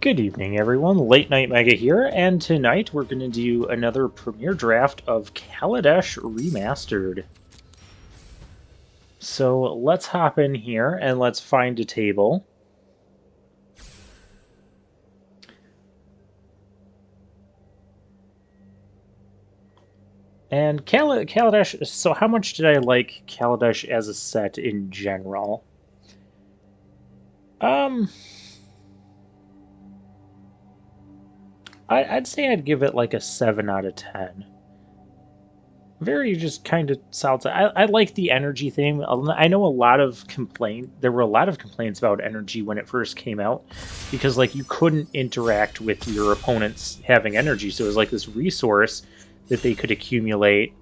Good evening, everyone. Late Night Mega here, and tonight we're going to do another premiere draft of Kaladesh Remastered. So let's hop in here and let's find a table. And Kaladesh, so how much did I like Kaladesh as a set in general? I'd say I'd give it like a 7 out of 10. Very just kind of solid. I like the energy theme. I know there were a lot of complaints about energy when it first came out, because like you couldn't interact with your opponents having energy, so it was like this resource that they could accumulate,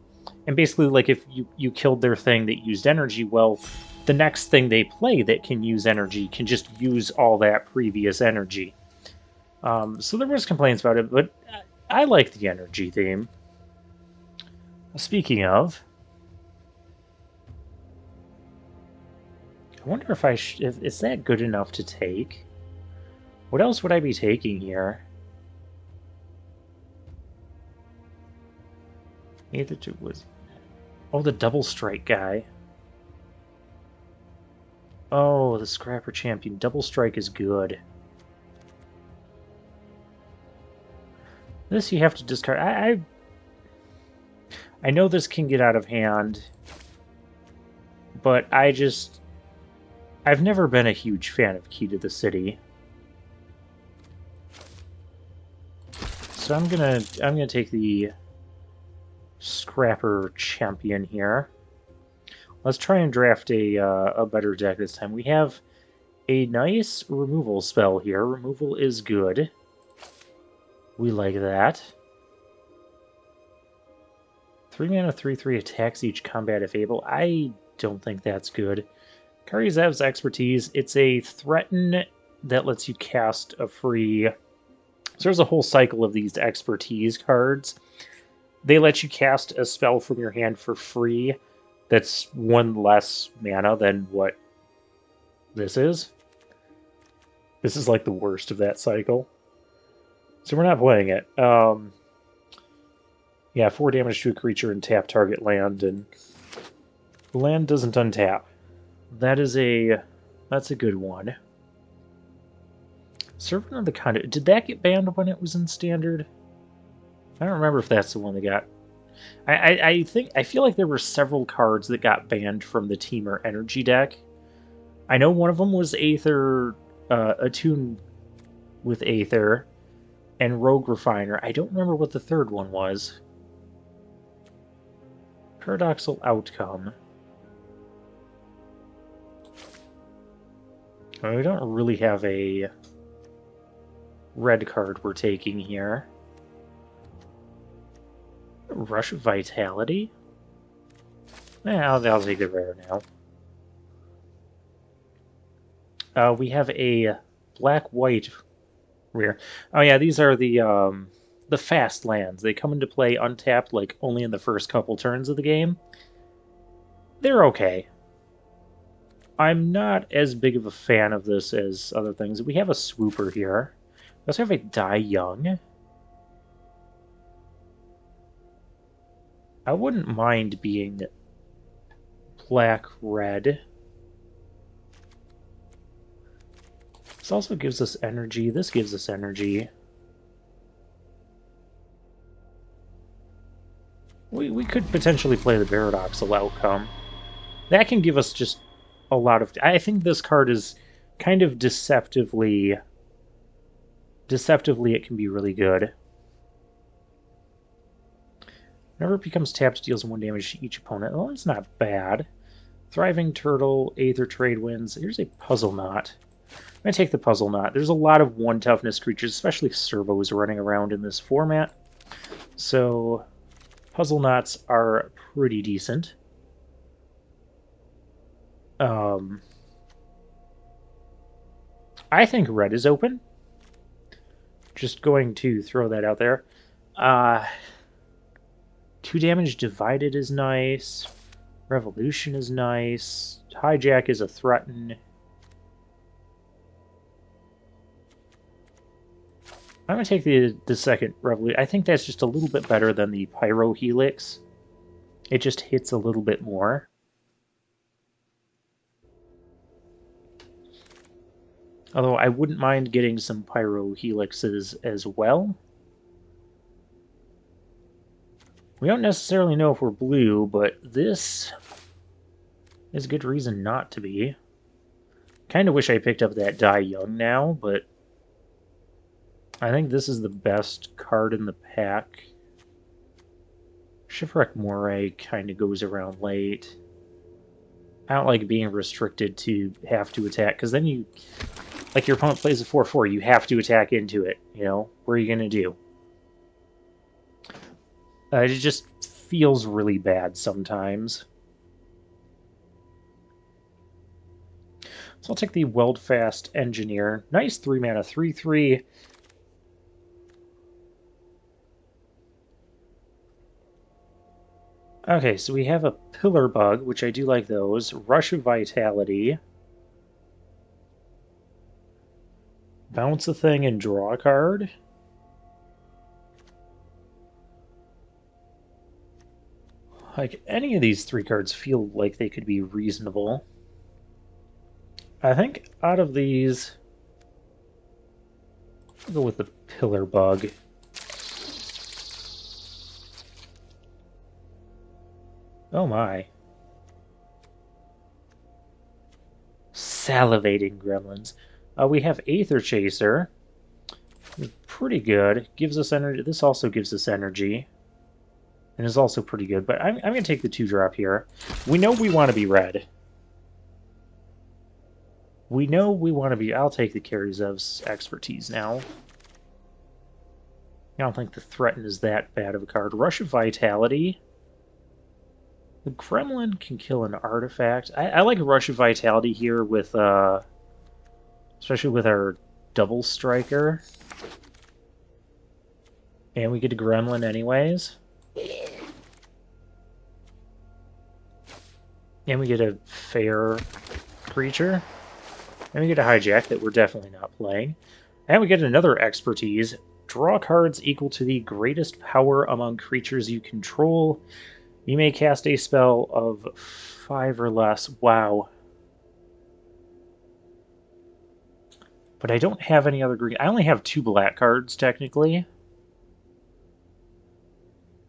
and basically like if you killed their thing that used energy, well, the next thing they play that can use energy can just use all that previous energy. So there was complaints about it, but I like the energy theme. Speaking of, I wonder if is that good enough to take? What else would I be taking here? Neither two was. Oh, the double strike guy. Oh, the Scrapper Champion. Double strike is good. This you have to discard. I know this can get out of hand, but I've never been a huge fan of Key to the City. So I'm gonna take the Scrapper Champion here. Let's try and draft a better deck this time. We have a nice removal spell here. Removal is good. We like that. 3 mana, 3/3 attacks each combat if able. I don't think that's good. Karizev's Expertise. It's a threaten that lets you cast a free. So there's a whole cycle of these Expertise cards. They let you cast a spell from your hand for free. That's one less mana than what this is. This is like the worst of that cycle. So we're not playing it. Yeah, 4 damage to a creature and tap target land, and the land doesn't untap. That's a good one. Servant of the Conduit. Did that get banned when it was in Standard? I don't remember if that's the one that got. I feel like there were several cards that got banned from the Teamer Energy deck. I know one of them was Aether, Attune with Aether, and Rogue Refiner. I don't remember what the third one was. Paradoxical Outcome. Well, we don't really have a red card we're taking here. Rush of Vitality? I'll take the rare now. We have a black-white rare. Oh yeah, these are the fast lands. They come into play untapped like only in the first couple turns of the game. They're okay. I'm not as big of a fan of this as other things. We have a Swooper here. We also have a Die Young. I wouldn't mind being black-red. This also gives us energy. This gives us energy. We could potentially play the Paradoxical Outcome. That can give us just a lot of... I think this card is kind of deceptively... Deceptively, it can be really good. Whenever it becomes tapped, it deals 1 damage to each opponent. Well, it's not bad. Thriving Turtle, Aether Trade Winds. Here's a Puzzle Knot. I'm going to take the Puzzle Knot. There's a lot of 1 toughness creatures, especially servos, running around in this format. So, Puzzle Knots are pretty decent. I think red is open. Just going to throw that out there. 2 damage divided is nice. Revolution is nice. Hijack is a threaten. I'm going to take the second Revolution. I think that's just a little bit better than the Pyro Helix. It just hits a little bit more. Although I wouldn't mind getting some Pyro Helixes as well. We don't necessarily know if we're blue, but this is a good reason not to be. Kind of wish I picked up that Die Young now, but I think this is the best card in the pack. Shipwreck Moray kind of goes around late. I don't like being restricted to have to attack, because then you, like your opponent plays a 4/4, you have to attack into it, you know? What are you going to do? It just feels really bad sometimes. So I'll take the Weldfast Engineer. Nice 3-mana 3/3. Okay, so we have a Pillar Bug, which I do like those. Rush of Vitality. Bounce a thing and draw a card. Like, any of these 3 cards feel like they could be reasonable. I think out of these, I'll go with the Pillar Bug. Oh my. Salivating Gremlins. We have Aether Chaser. Pretty good. Gives us energy. This also gives us energy. And is also pretty good. But I'm going to take the 2-drop here. We know we want to be red. We know we want to be... I'll take the Karazev's Expertise now. I don't think the Threaten is that bad of a card. Rush of Vitality. The Gremlin can kill an artifact. I like Rush of Vitality here with, especially with our Double Striker. And we get a Gremlin anyways. And we get a fair creature. And we get a Hijack that we're definitely not playing. And we get another Expertise. Draw cards equal to the greatest power among creatures you control. You may cast a spell of 5 or less. Wow. But I don't have any other green. I only have 2 black cards, technically.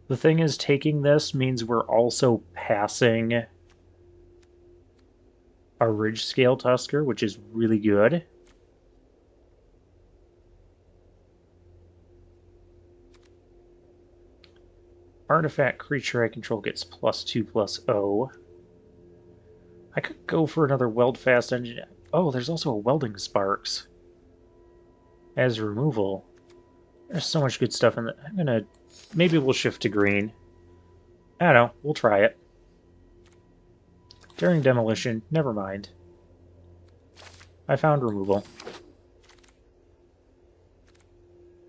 The thing is, taking this means we're also passing a Ridge Scale Tusker, which is really good. Artifact creature I control gets +2/+0. I could go for another Weldfast Engine. Oh, there's also a Welding Sparks as removal. There's so much good stuff in that. I'm gonna... Maybe we'll shift to green. I don't know. We'll try it. During demolition, never mind. I found removal.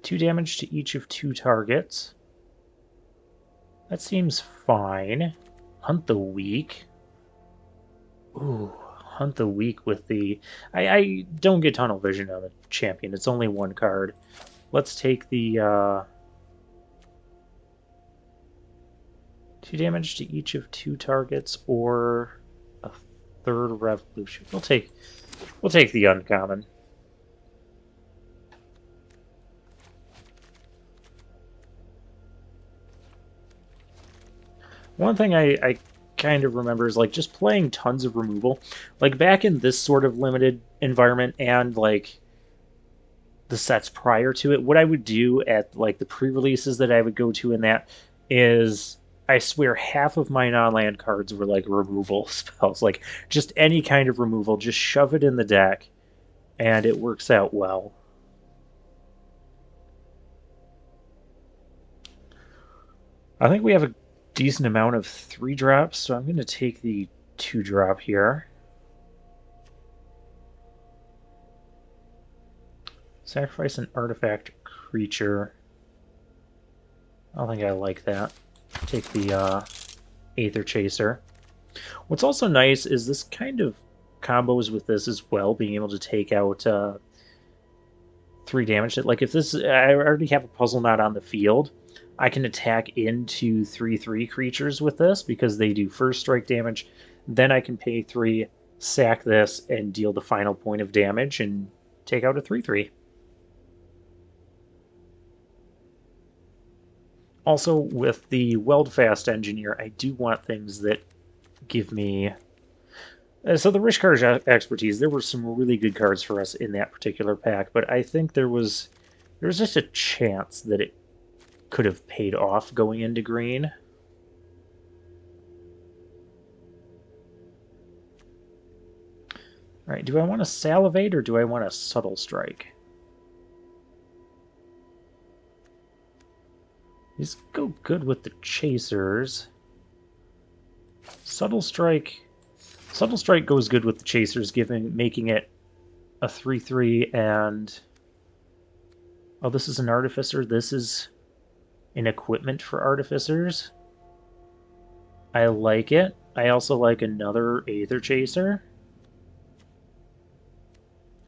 2 damage to each of 2 targets. That seems fine. Hunt the Weak. Ooh, Hunt the Weak with the... I don't get Tunnel Vision on the champion. It's only 1 card. Let's take the... 2 damage to each of 2 targets, or a 3rd Revolution. We'll take the uncommon. One thing I kind of remember is like just playing tons of removal. Like back in this sort of limited environment and like the sets prior to it, what I would do at like the pre-releases that I would go to in that is I swear half of my non-land cards were like removal spells. Like just any kind of removal, just shove it in the deck and it works out well. I think we have a decent amount of 3-drops, so I'm going to take the 2-drop here. Sacrifice an artifact creature. I don't think I like that. Take the Aether Chaser. What's also nice is this kind of combos with this as well, being able to take out 3 3 damage. Like if this, I already have a puzzle knot on the field, I can attack into 3/3 creatures with this because they do first strike damage. Then I can pay 3, sack this, and deal the final point of damage and take out a 3/3. Also, with the Weldfast Engineer, I do want things that give me... so the Rich Card Expertise, there were some really good cards for us in that particular pack, but I think there was just a chance that it could have paid off going into green. All right, do I want to Salivate or do I want a Subtle Strike? These go good with the Chasers. Subtle Strike goes good with the Chasers, making it a 3/3 and... oh, this is an Artificer. This is an equipment for Artificers. I like it. I also like another Aether Chaser,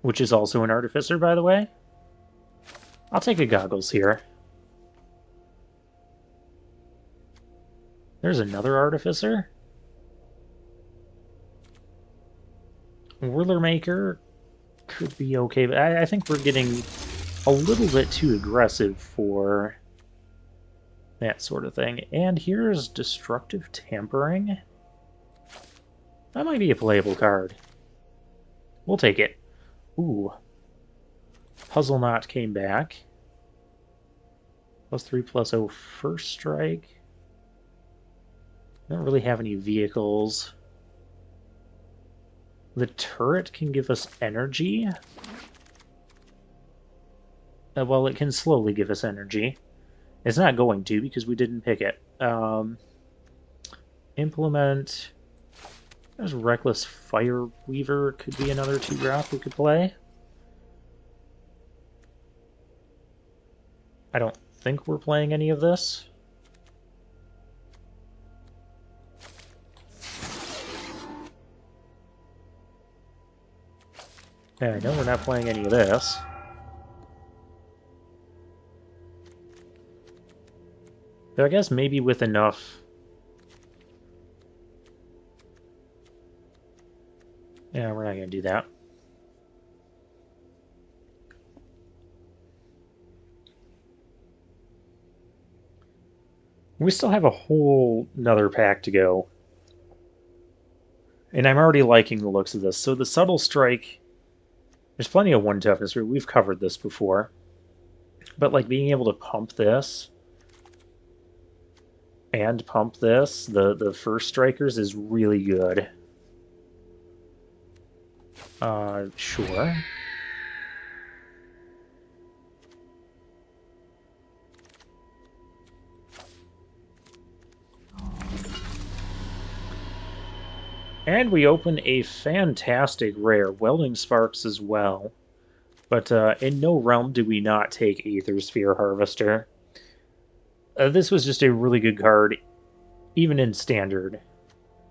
which is also an Artificer, by the way. I'll take a Goggles here. There's another Artificer. Whirlermaker could be okay, but I think we're getting a little bit too aggressive for that sort of thing. And here's Destructive Tampering. That might be a playable card. We'll take it. Ooh. Puzzle Knot came back. +3/+0 first strike. Don't really have any vehicles. The turret can give us energy. Well, it can slowly give us energy. It's not going to because we didn't pick it. Implement. There's Reckless Fireweaver. Could be another 2-drop we could play. I don't think we're playing any of this. Yeah, I know we're not playing any of this. But I guess maybe with enough... yeah, we're not going to do that. We still have a whole nother pack to go. And I'm already liking the looks of this. So the Subtle Strike... there's plenty of 1 toughness. We've covered this before. But like being able to pump this... and pump this, the first strikers, is really good. Sure. And we open a fantastic rare, Welding Sparks as well. But in no realm do we not take Aether Sphere Harvester. This was just a really good card, even in Standard.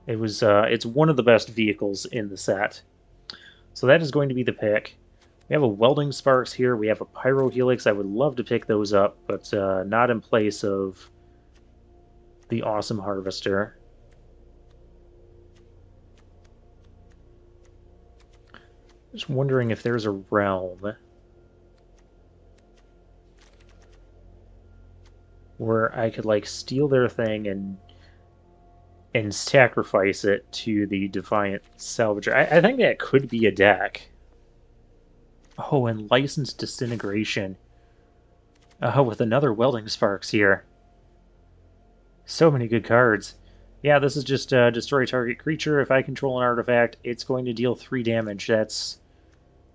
It was it's one of the best vehicles in the set. So that is going to be the pick. We have a Welding Sparks here. We have a Pyro Helix. I would love to pick those up, but not in place of the awesome Harvester. Just wondering if there's a realm where I could like steal their thing and sacrifice it to the Defiant Salvager. I think that could be a deck. Oh, and Licensed Disintegration. Oh, with another Welding Sparks here. So many good cards. Yeah, this is just destroy target creature. If I control an artifact, it's going to deal 3 damage. That's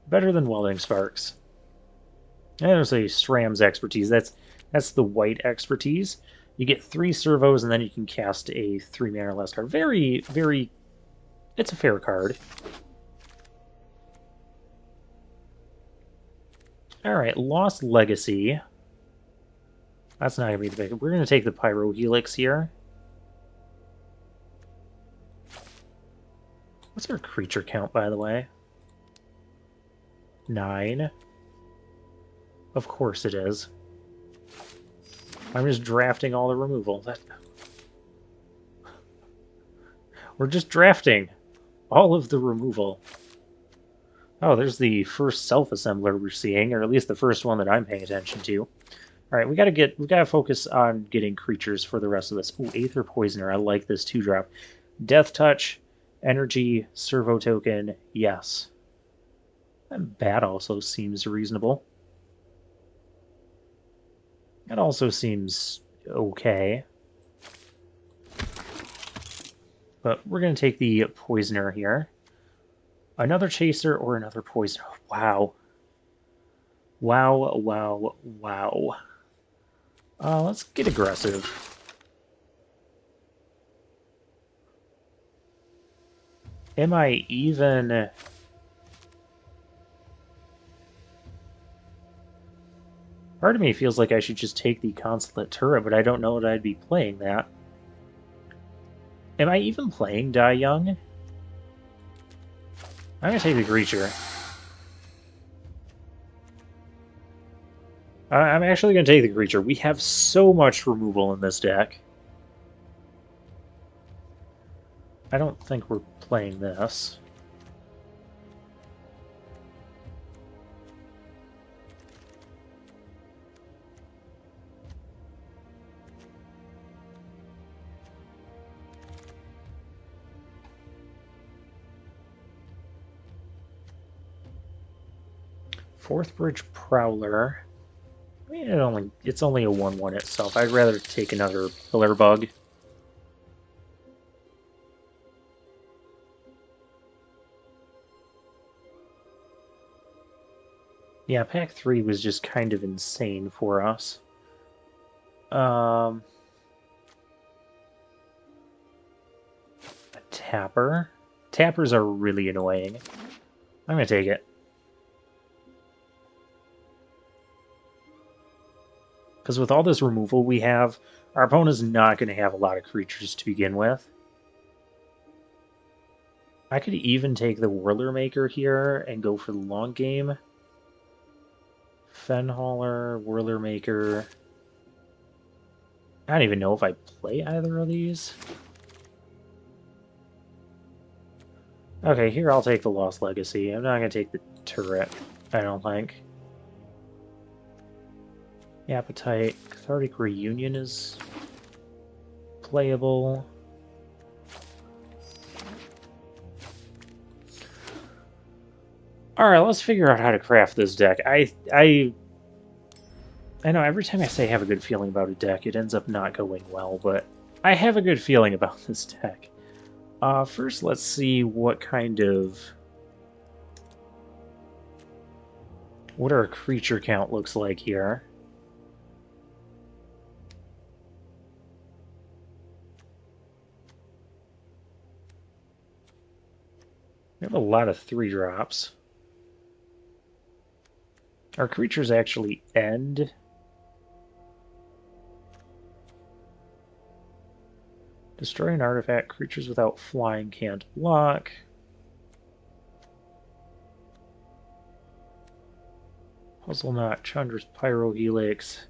better than Welding Sparks. And there's a Stram's Expertise. That's the white expertise. You get 3 servos, and then you can cast a 3-mana or less card. Very, very... it's a fair card. Alright, Lost Legacy. That's not going to be the pick. We're going to take the Pyro Helix here. What's our creature count, by the way? 9. Of course it is. I'm just drafting all the removal. We're just drafting all of the removal. Oh, there's the first self-assembler we're seeing, or at least the first one that I'm paying attention to. All right, we gotta focus on getting creatures for the rest of this. Ooh, Aether Poisoner. I like this 2-drop. Death Touch, Energy, Servo Token. Yes. And Bat also seems reasonable. That also seems okay. But we're going to take the Poisoner here. Another Chaser or another Poisoner. Wow. Wow, wow, wow. Let's get aggressive. Am I even... Part of me feels like I should just take the Consulate Turret, but I don't know that I'd be playing that. Am I even playing Die Young? I'm gonna take the creature. I'm actually gonna take the creature. We have so much removal in this deck. I don't think we're playing this. Fourth Bridge Prowler. I mean, it's only a 1/1 itself. I'd rather take another Pillar Bug. Yeah, pack 3 was just kind of insane for us. A Tapper. Tappers are really annoying. I'm gonna take it. Because with all this removal we have, our opponent's not going to have a lot of creatures to begin with. I could even take the Whirlermaker here and go for the long game. Fenhauler, Whirlermaker. I don't even know if I play either of these. Okay, here I'll take the Lost Legacy. I'm not going to take the turret, I don't think. Appetite. Cathartic Reunion is playable. Alright, let's figure out how to craft this deck. I know every time I say I have a good feeling about a deck, it ends up not going well, but I have a good feeling about this deck. First, let's see what kind of... what our creature count looks like here. We have a lot of 3-drops. Our creatures actually end. Destroy an artifact. Creatures without flying can't block. Puzzle Knot, Chandra's Pyrohelix.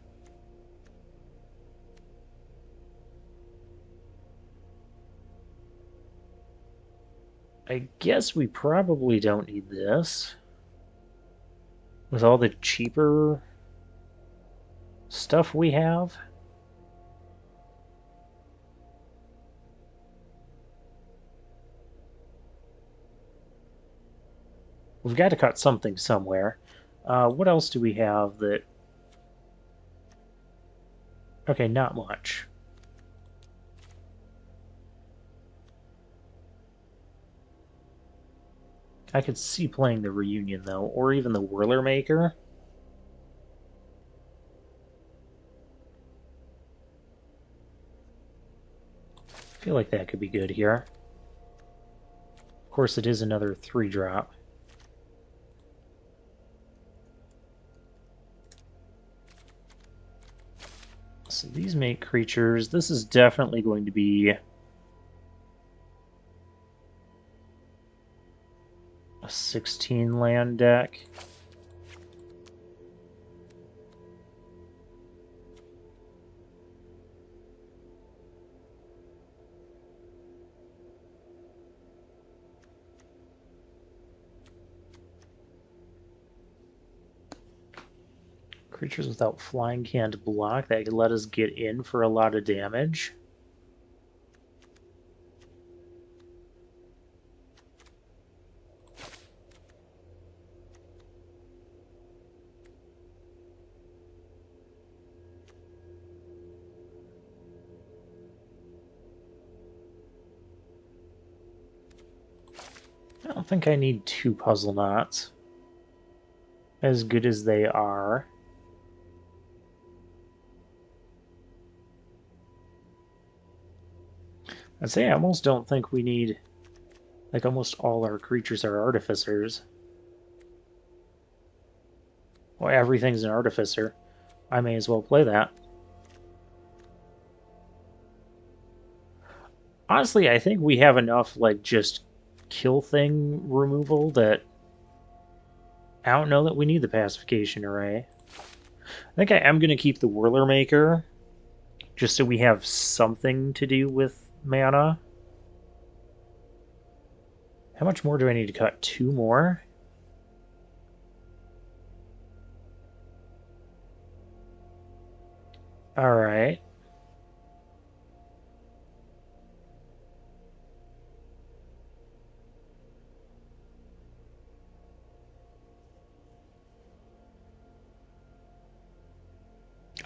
I guess we probably don't need this. With all the cheaper stuff we have. We've got to cut something somewhere. What else do we have that... okay, not much. I could see playing the Reunion, though, or even the Whirlermaker. I feel like that could be good here. Of course, it is another 3-drop. So these make creatures. This is definitely going to be a 16 land deck. Creatures without flying can't block. That could let us get in for a lot of damage. I don't think I need 2 puzzle knots. As good as they are. I'd say I almost don't think we need... Like, almost all our creatures are artificers. Well, everything's an artificer. I may as well play that. Honestly, I think we have enough, like, just kill thing removal that I don't know that we need the pacification array. I think I am going to keep the Whirlermaker, just so we have something to do with mana. How much more do I need to cut? 2 more? Alright.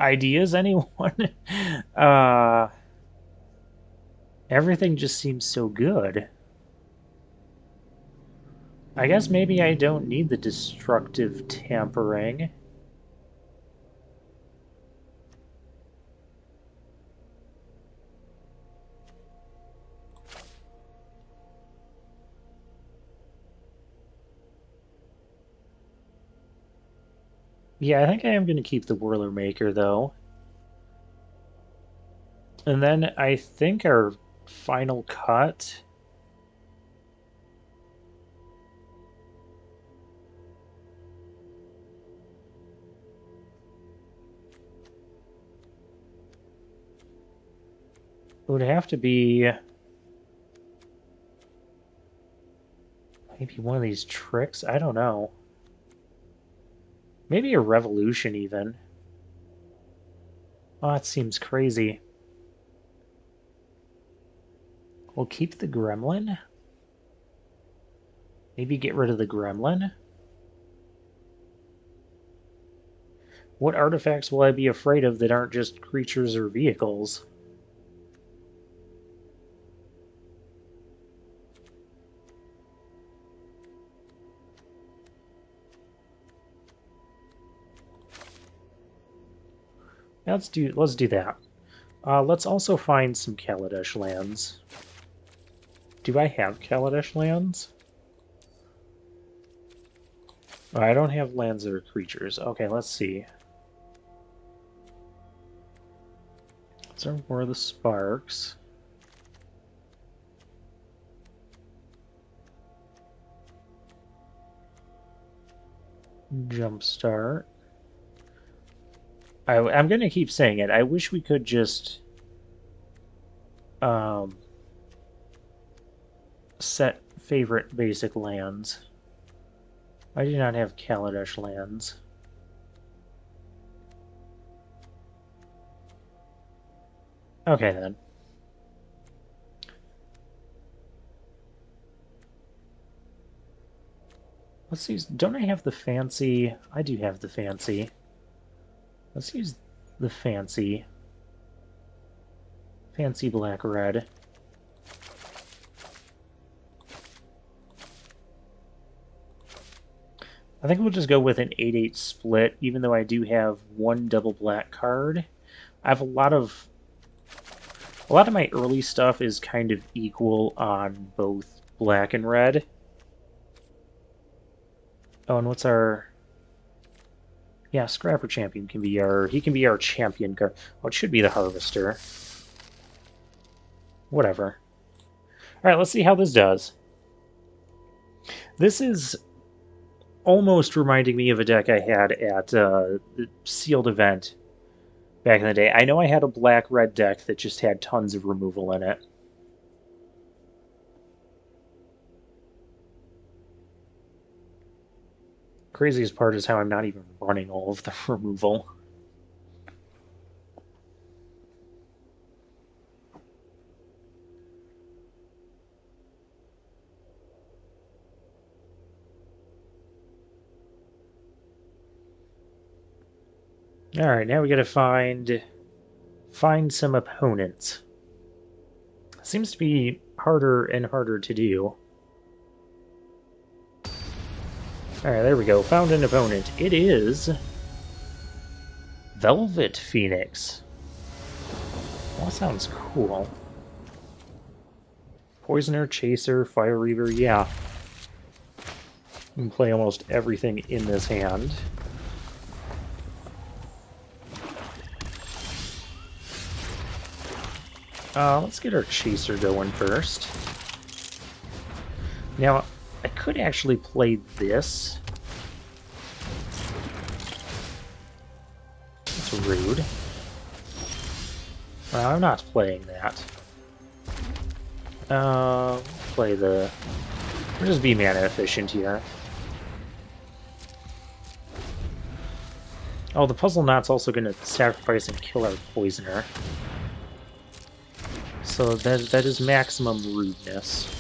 Ideas, anyone? Everything just seems so good. I guess maybe I don't need the destructive tampering. Yeah, I think I am going to keep the Whirlermaker, though. And then I think our final cut... would have to be... maybe one of these tricks? I don't know. Maybe a revolution, even. Oh, that seems crazy. We'll keep the gremlin? Maybe get rid of the gremlin? What artifacts will I be afraid of that aren't just creatures or vehicles? Let's do that. Let's also find some Kaladesh lands. Do I have Kaladesh lands? Oh, I don't have lands that are creatures. Okay, let's see. These are more of the sparks. Jumpstart. I'm going to keep saying it. I wish we could just set favorite basic lands. I do not have Kaladesh lands. Okay, then. Let's use... don't I have the fancy... I do have the fancy. Let's use the fancy. Fancy black-red. I think we'll just go with an 8-8 split, even though I do have 1 double black card. I have a lot of my early stuff is kind of equal on both black and red. Oh, and what's our... yeah, Scrapper Champion can be our... he can be our champion card. Oh, it should be the Harvester. Whatever. Alright, let's see how this does. This is almost reminding me of a deck I had at the sealed event back in the day. I know I had a black-red deck that just had tons of removal in it. craziest part is how I'm not even running all of the removal. Alright, now we gotta find some opponents. Seems to be harder and harder to do. Alright, there we go. Found an opponent. It is Velvet Phoenix. Well, that sounds cool. Poisoner, Chaser, Fire Reaver, yeah. You can play almost everything in this hand. Let's get our Chaser going first. Now, I could actually play this. That's rude. Well, I'm not playing that. Play the... We'll just be mana efficient here. Oh, the Puzzle Knot's also going to sacrifice and kill our Poisoner. So that is maximum rudeness.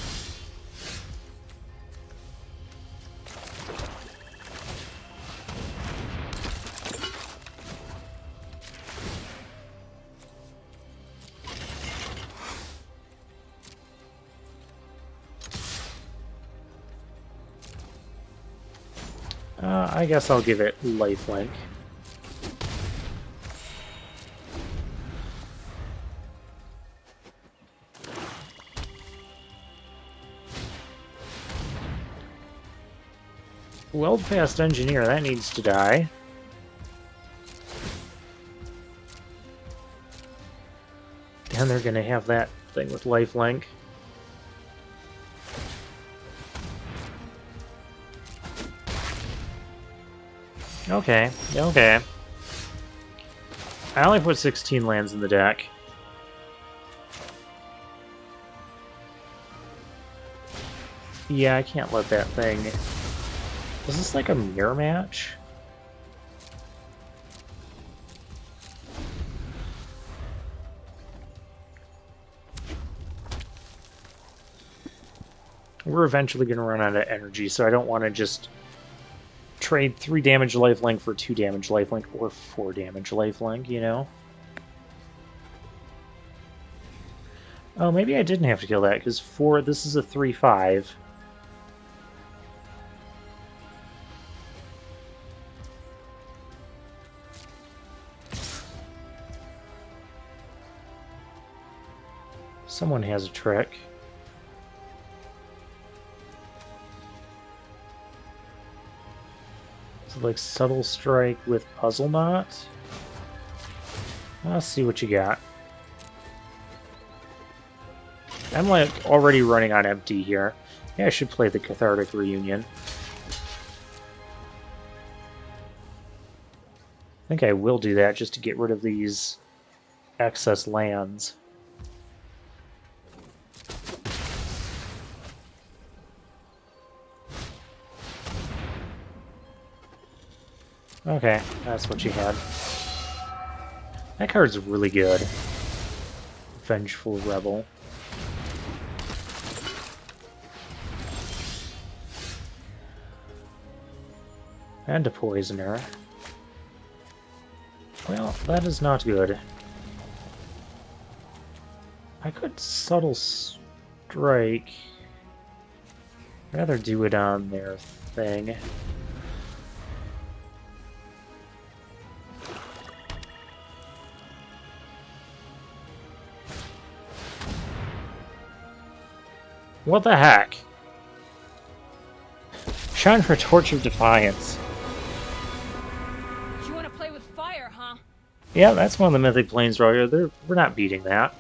I guess I'll give it lifelink. Well-past Engineer, that needs to die. And they're gonna have that thing with lifelink. Okay, okay. I only put 16 lands in the deck. Yeah, I can't let that thing... Is this like a mirror match? We're eventually going to run out of energy, so I don't want to just trade 3 damage lifelink for 2 damage lifelink or 4 damage lifelink, you know? Oh, maybe I didn't have to kill that, because this is a 3/5. Someone has a trick. So like Subtle Strike with Puzzle Knot? Let's see what you got. I'm like already running on empty here. Yeah, I should play the Cathartic Reunion. I think I will do that just to get rid of these excess lands. Okay, that's what you had. That card's really good. Vengeful Rebel. And a Poisoner. Well, that is not good. I could Subtle Strike. I'd rather do it on their thing. What the heck? Shine for Torch of Defiance. You want to play with fire, huh? Yeah, that's one of the Mythic Planeswalkers. We're not beating that.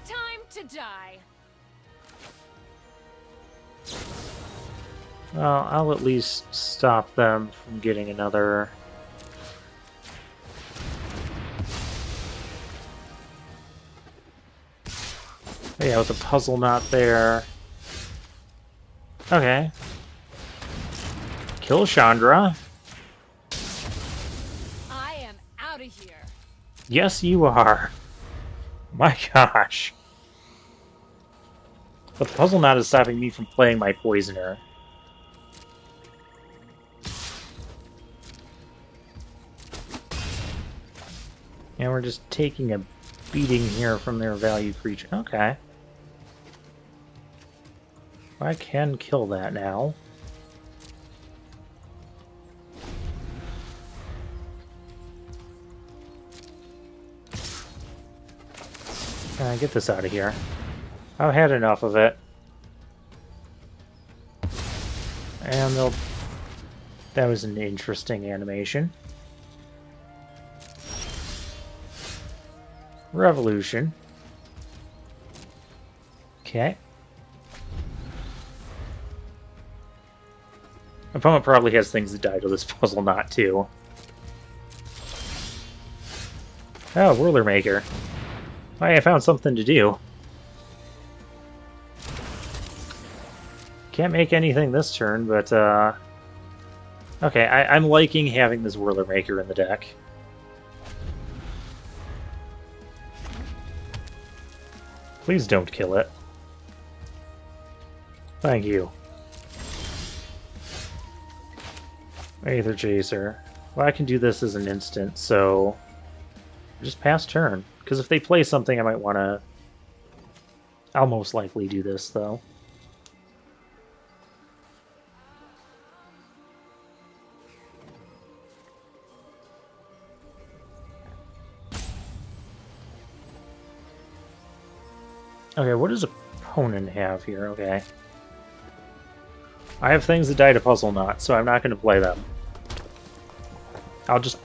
Time to die. Well, I'll at least stop them from getting another... Yeah, with the puzzle knot there. Okay. Kill Chandra. I am out of here. Yes, you are. My gosh. But the puzzle knot is stopping me from playing my poisoner. And we're just taking a beating here from their value creature. Okay. I can kill that now. Get this out of here. I've had enough of it. And they'll... That was an interesting animation. Revolution. Okay. Opponent probably has things that die to this puzzle knot too. Oh, Whirlermaker. I found something to do. Can't make anything this turn, but okay, I'm liking having this Whirlermaker in the deck. Please don't kill it. Thank you. Aether Chaser. Well, I can do this as an instant, so just pass turn. Because if they play something, I might want to... I'll most likely do this, though. Okay, what does opponent have here? Okay. I have things that die to puzzle knot, so I'm not going to play them. I'll just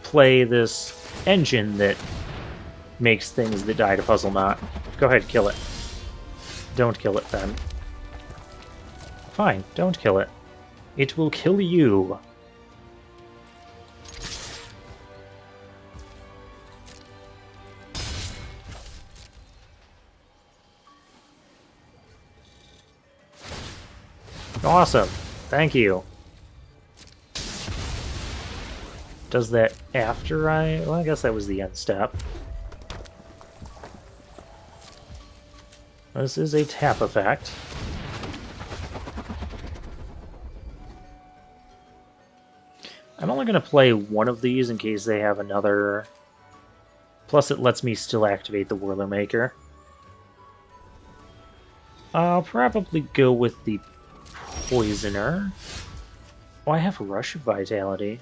play this engine that makes things that die to puzzle knot. Go ahead, kill it. Don't kill it, then. Fine, don't kill it. It will kill you. Awesome. Thank you. Does that after I... Well, I guess that was the end step. This is a tap effect. I'm only going to play one of these in case they have another... Plus it lets me still activate the Whirlermaker. I'll probably go with the Poisoner. Oh, I have Rush of Vitality.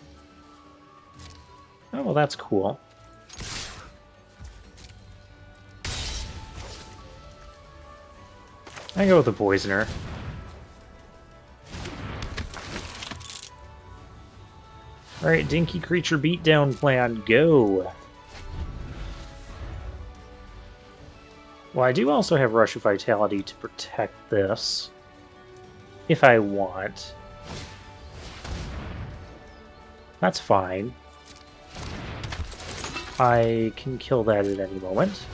Oh, well, that's cool. I go with the Poisoner. Alright, Dinky Creature Beatdown Plan, go! Well, I do also have Rush of Vitality to protect this. If I want. That's fine. I can kill that at any moment.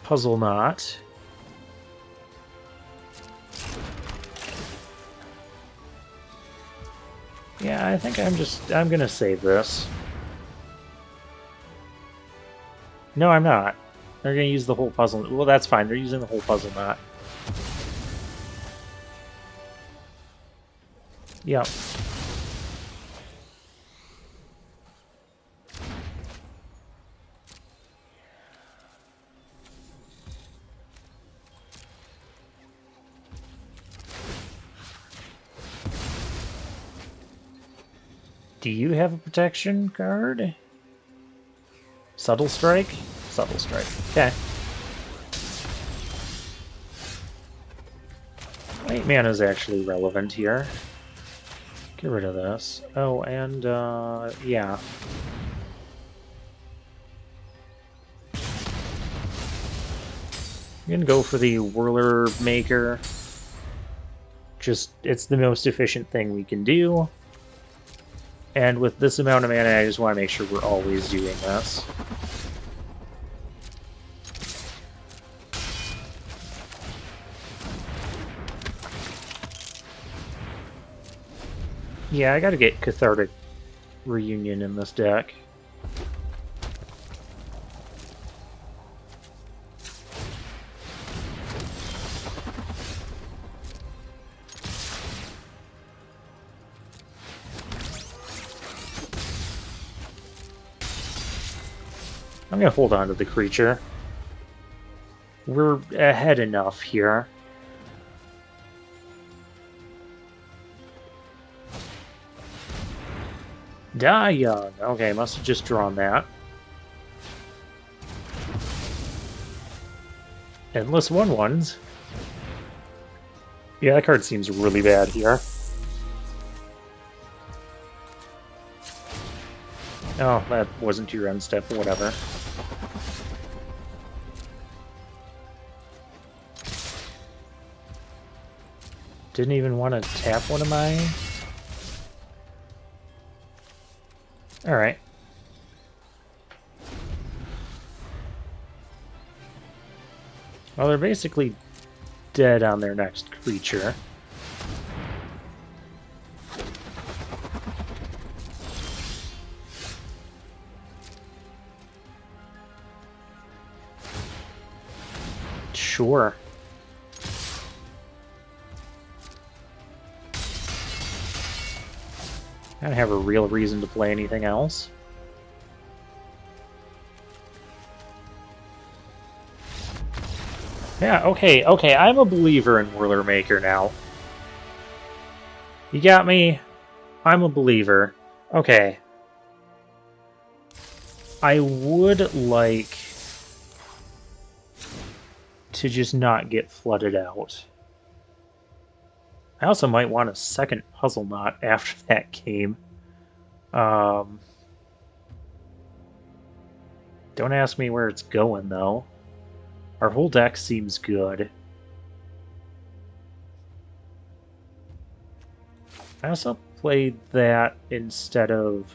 Puzzle Knot. Yeah, I think I'm gonna save this. No, I'm not. They're gonna use the whole puzzle. Well, that's fine. They're using the whole puzzle knot. Yep. Do you have a protection card? Subtle Strike? Subtle Strike. Okay. White mana is actually relevant here. Get rid of this. Oh, and, yeah. I'm gonna go for the Whirlermaker. Just, it's the most efficient thing we can do. And with this amount of mana, I just want to make sure we're always doing this. Yeah, I gotta get Cathartic Reunion in this deck. I'm gonna hold on to the creature. We're ahead enough here. Die young. Okay, must have just drawn that. Endless 1/1s. Yeah, that card seems really bad here. Oh, that wasn't your end step, whatever. Didn't even want to tap one of my... Alright. Well, they're basically dead on their next creature. Sure. I don't have a real reason to play anything else. Yeah, okay, I'm a believer in Whirlermaker now. You got me? I'm a believer. Okay. I would like to just not get flooded out. I also might want a second Puzzle Knot after that game. Don't ask me where it's going, though. Our whole deck seems good. I also played that instead of...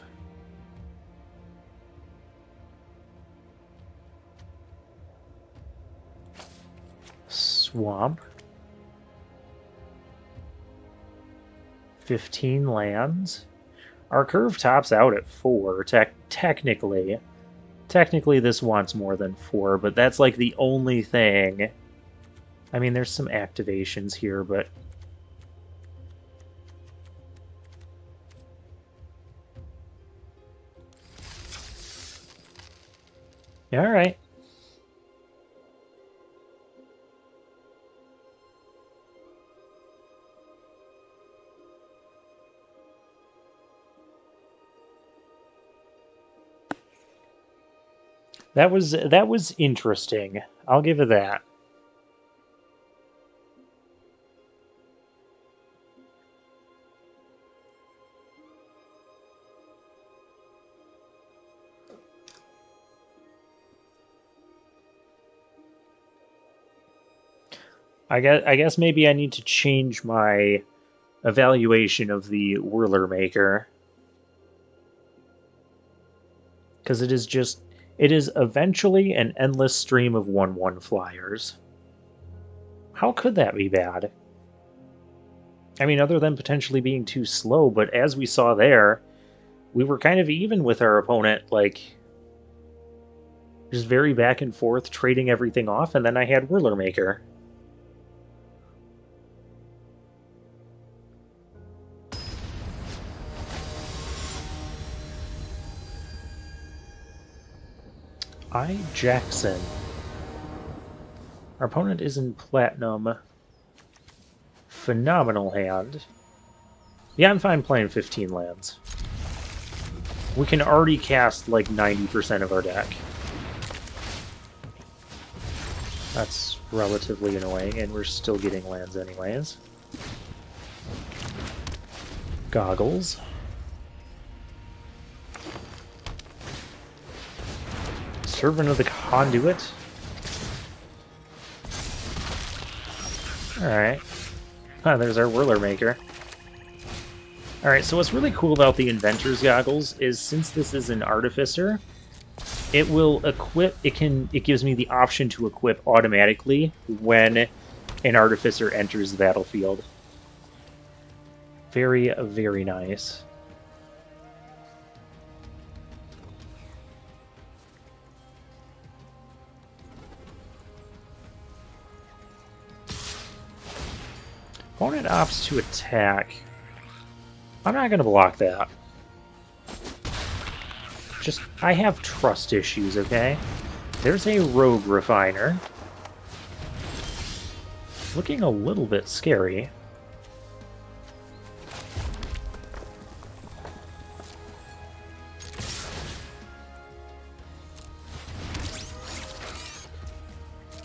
Swamp. 15 lands. Our curve tops out at 4, technically. Technically this wants more than 4, but that's like the only thing. I mean, there's some activations here, but... Alright. That was interesting. I'll give it that. I guess maybe I need to change my evaluation of the Whirlermaker. Because it is eventually an endless stream of 1/1 flyers. How could that be bad? I mean, other than potentially being too slow, but as we saw there, we were kind of even with our opponent, like, just very back and forth, trading everything off, and then I had Whirlermaker. Jackson. Our opponent is in Platinum. Phenomenal hand. Yeah, I'm fine playing 15 lands. We can already cast like 90% of our deck. That's relatively annoying, and we're still getting lands anyways. Goggles. Servant of the Conduit. Alright. Ah, there's our Whirlermaker. Alright, so what's really cool about the Inventor's Goggles is since this is an Artificer, it will equip, it gives me the option to equip automatically when an Artificer enters the battlefield. Very, very nice. Opponent opts to attack. I'm not going to block that. Just, I have trust issues, okay? There's a Rogue Refiner. Looking a little bit scary.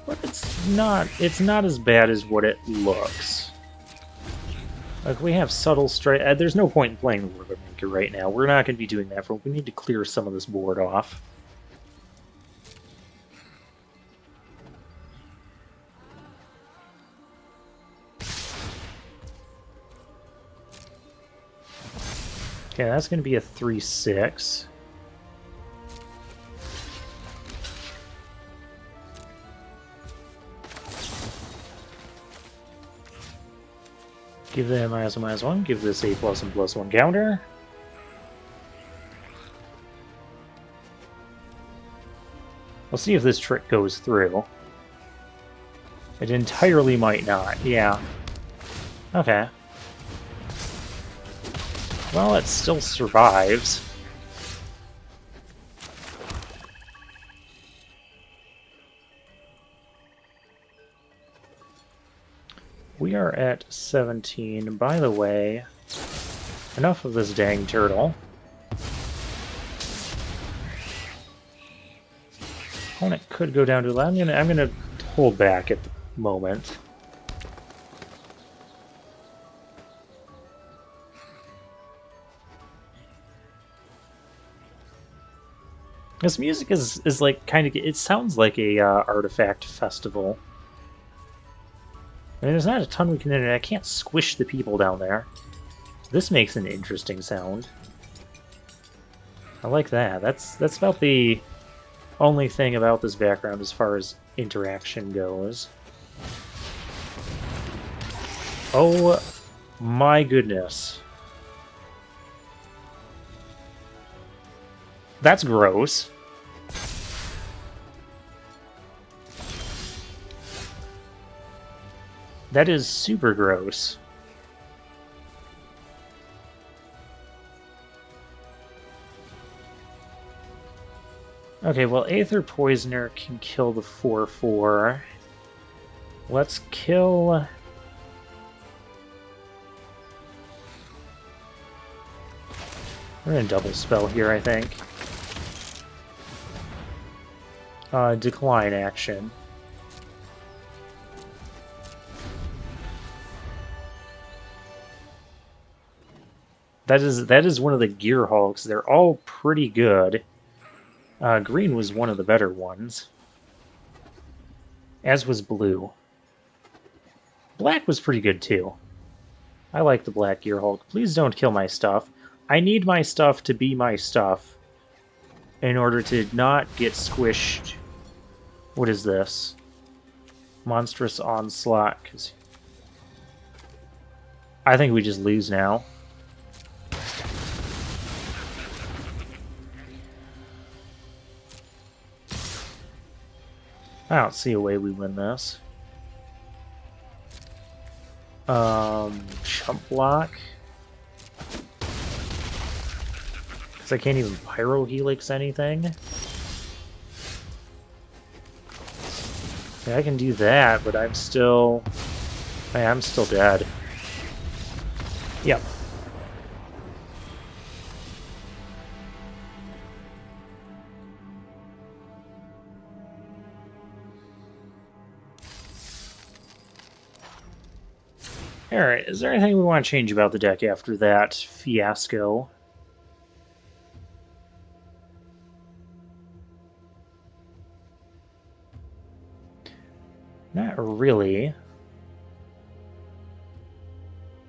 But it's not as bad as what it looks. Like, we have subtle strike. There's no point in playing the Whirlermaker right now. We're not going to be doing that. We need to clear some of this board off. Okay, that's going to be a 3/6. Give that -1/-1. Give this a +1/+1 counter. We'll see if this trick goes through. It entirely might not. Yeah. Okay. Well, it still survives. We are at 17. By the way, enough of this dang turtle. Opponent could go down to 11. I'm gonna hold back at the moment. This music is like kind of, it sounds like a artifact festival. I mean, there's not a ton we can do. I can't squish the people down there. This makes an interesting sound. I like that. That's about the only thing about this background as far as interaction goes. Oh my goodness. That's gross. That is super gross. Okay, well, Aether Poisoner can kill the 4/4. Let's kill... We're gonna double spell here, I think. Decline action. That is one of the Gear Hulks. They're all pretty good. Green was one of the better ones. As was blue. Black was pretty good too. I like the Black Gear Hulk. Please don't kill my stuff. I need my stuff to be my stuff in order to not get squished. What is this? Monstrous Onslaught. 'Cause I think we just lose now. I don't see a way we win this. Chump block. Because I can't even Pyro Helix anything. Yeah, I can do that, but I'm still... I'm still dead. Yep. Alright, is there anything we want to change about the deck after that fiasco? Not really.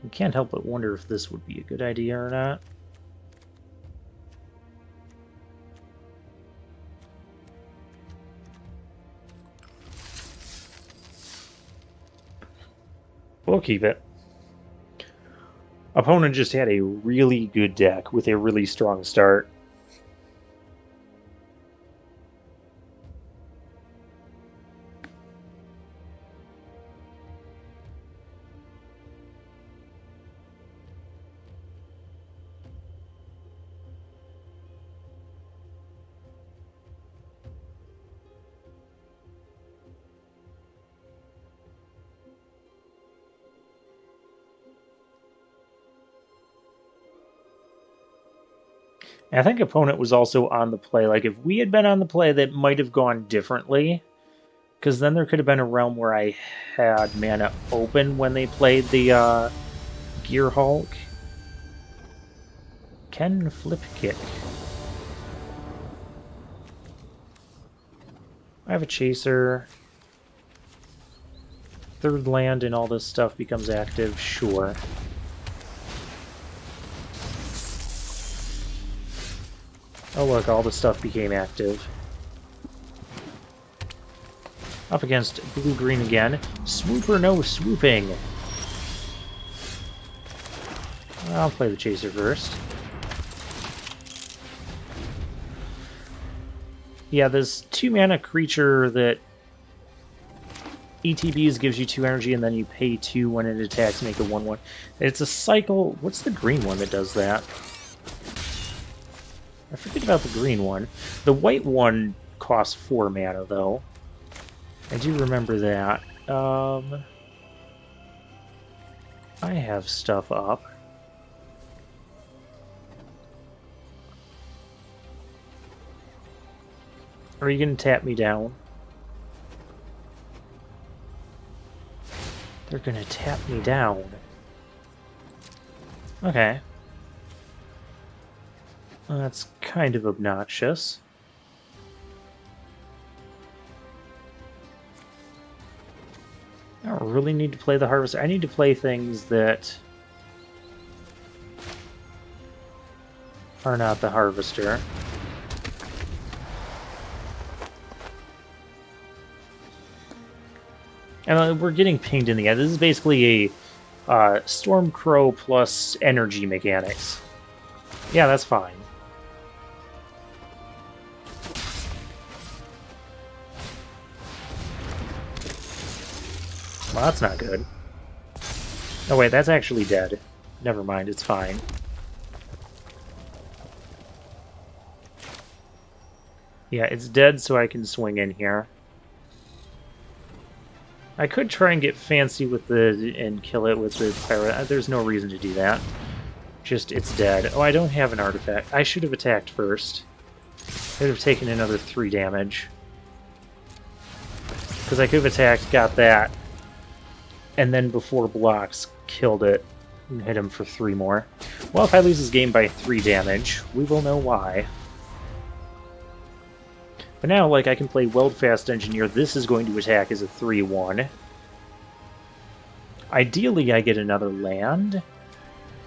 I can't help but wonder if this would be a good idea or not. We'll keep it. Opponent just had a really good deck with a really strong start. And I think opponent was also on the play. Like, if we had been on the play, that might have gone differently. Because then there could have been a realm where I had mana open when they played the Gear Hulk. Can flip kick. I have a chaser. Third land and all this stuff becomes active, sure. Oh look, all the stuff became active. Up against blue-green again. Swoop or no swooping? I'll play the chaser first. Yeah, this 2-mana creature that ETBs gives you 2 energy and then you pay 2 when it attacks, make a 1/1. It's a cycle. What's the green one that does that? I forget about the green one. The white one costs 4 mana, though. I do remember that. I have stuff up. Are you going to tap me down? They're going to tap me down. Okay. Well, that's kind of obnoxious. I don't really need to play the Harvester. I need to play things that are not the Harvester. And we're getting pinged in the end. This is basically a Stormcrow plus energy mechanics. Yeah, that's fine. Well, that's not good. Oh wait, that's actually dead. Never mind, it's fine. Yeah, it's dead, so I can swing in here. I could try and get fancy with and kill it with the pirate. There's no reason to do that. Just, it's dead. Oh, I don't have an artifact. I should have attacked first. I would have taken another 3 damage. Because I could have attacked, got that, and then before blocks, killed it and hit him for 3 more. Well, if I lose this game by 3 damage, we will know why. But now, like, I can play Weldfast Engineer. This is going to attack as a 3/1. Ideally, I get another land.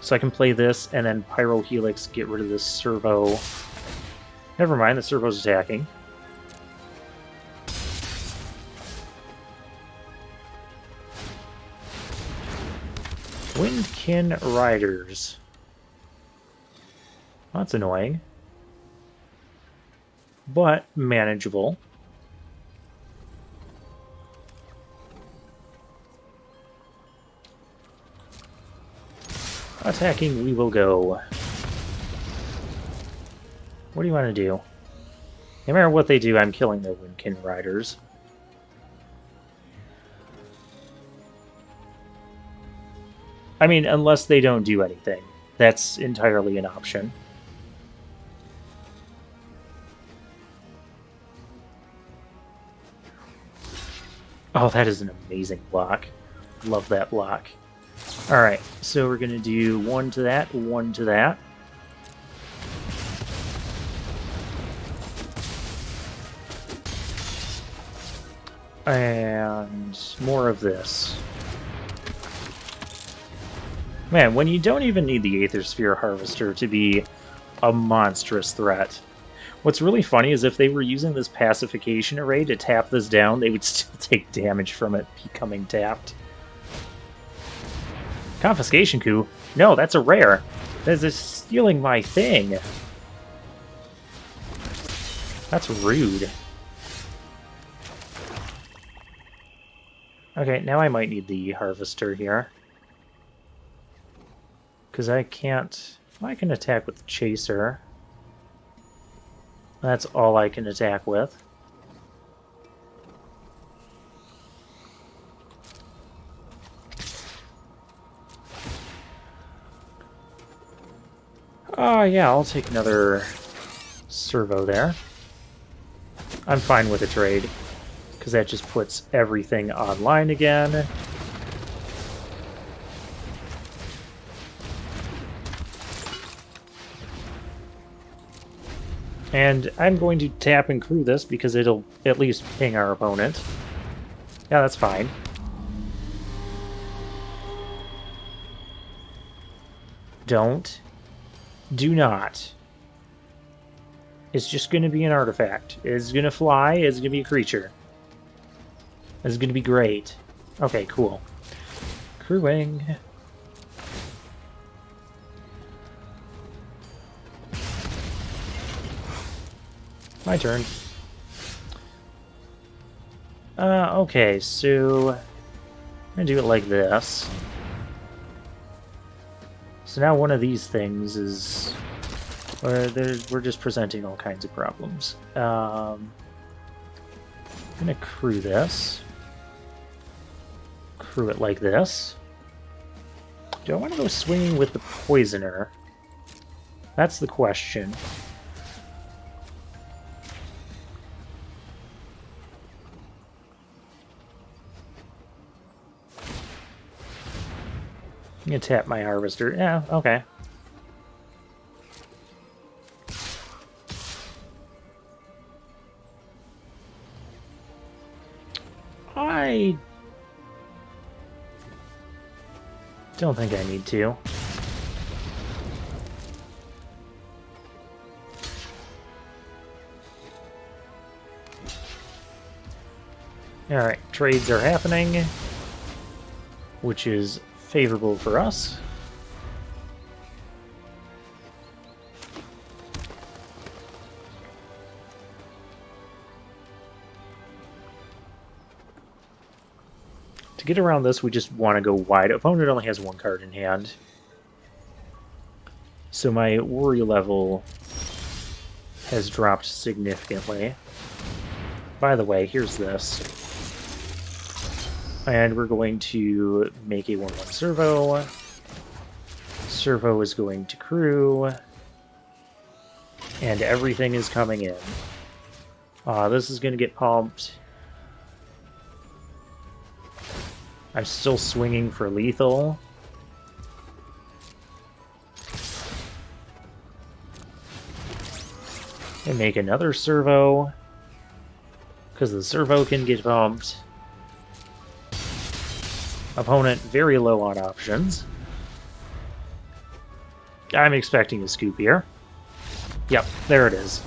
So I can play this, and then Pyro Helix, get rid of this servo. Never mind, the servo's attacking. Windkin Riders. Well, that's annoying. But manageable. Attacking, we will go. What do you want to do? No matter what they do, I'm killing their Windkin Riders. I mean, unless they don't do anything. That's entirely an option. Oh, that is an amazing block. Love that block. Alright, so we're going to do 1 to that, 1 to that. And more of this. Man, when you don't even need the Aether Sphere Harvester to be a monstrous threat. What's really funny is if they were using this pacification array to tap this down, they would still take damage from it becoming tapped. Confiscation coup? No, that's a rare. This is stealing my thing. That's rude. Okay, now I might need the harvester here. Because I can't... I can attack with the chaser. That's all I can attack with. Oh yeah, I'll take another servo there. I'm fine with a trade, because that just puts everything online again. And I'm going to tap and crew this because it'll at least ping our opponent. Yeah, that's fine. Don't. Do not. It's just going to be an artifact. It's going to fly. It's going to be a creature. It's going to be great. Okay, cool. Crewing. My turn. Okay, so I'm gonna do it like this. So now one of these things is... we're just presenting all kinds of problems. I'm gonna crew this. Crew it like this. Do I want to go swinging with the poisoner? That's the question. I'm gonna tap my harvester. Yeah, okay. I don't think I need to. Alright, trades are happening, which is favorable for us. To get around this, we just want to go wide. Opponent only has one card in hand. So my worry level has dropped significantly. By the way, here's this. And we're going to make a 1-1 servo. Servo is going to crew. And everything is coming in. This is going to get pumped. I'm still swinging for lethal. And make another servo. Because the servo can get pumped. Opponent very low on options. I'm expecting a scoop here. Yep, there it is.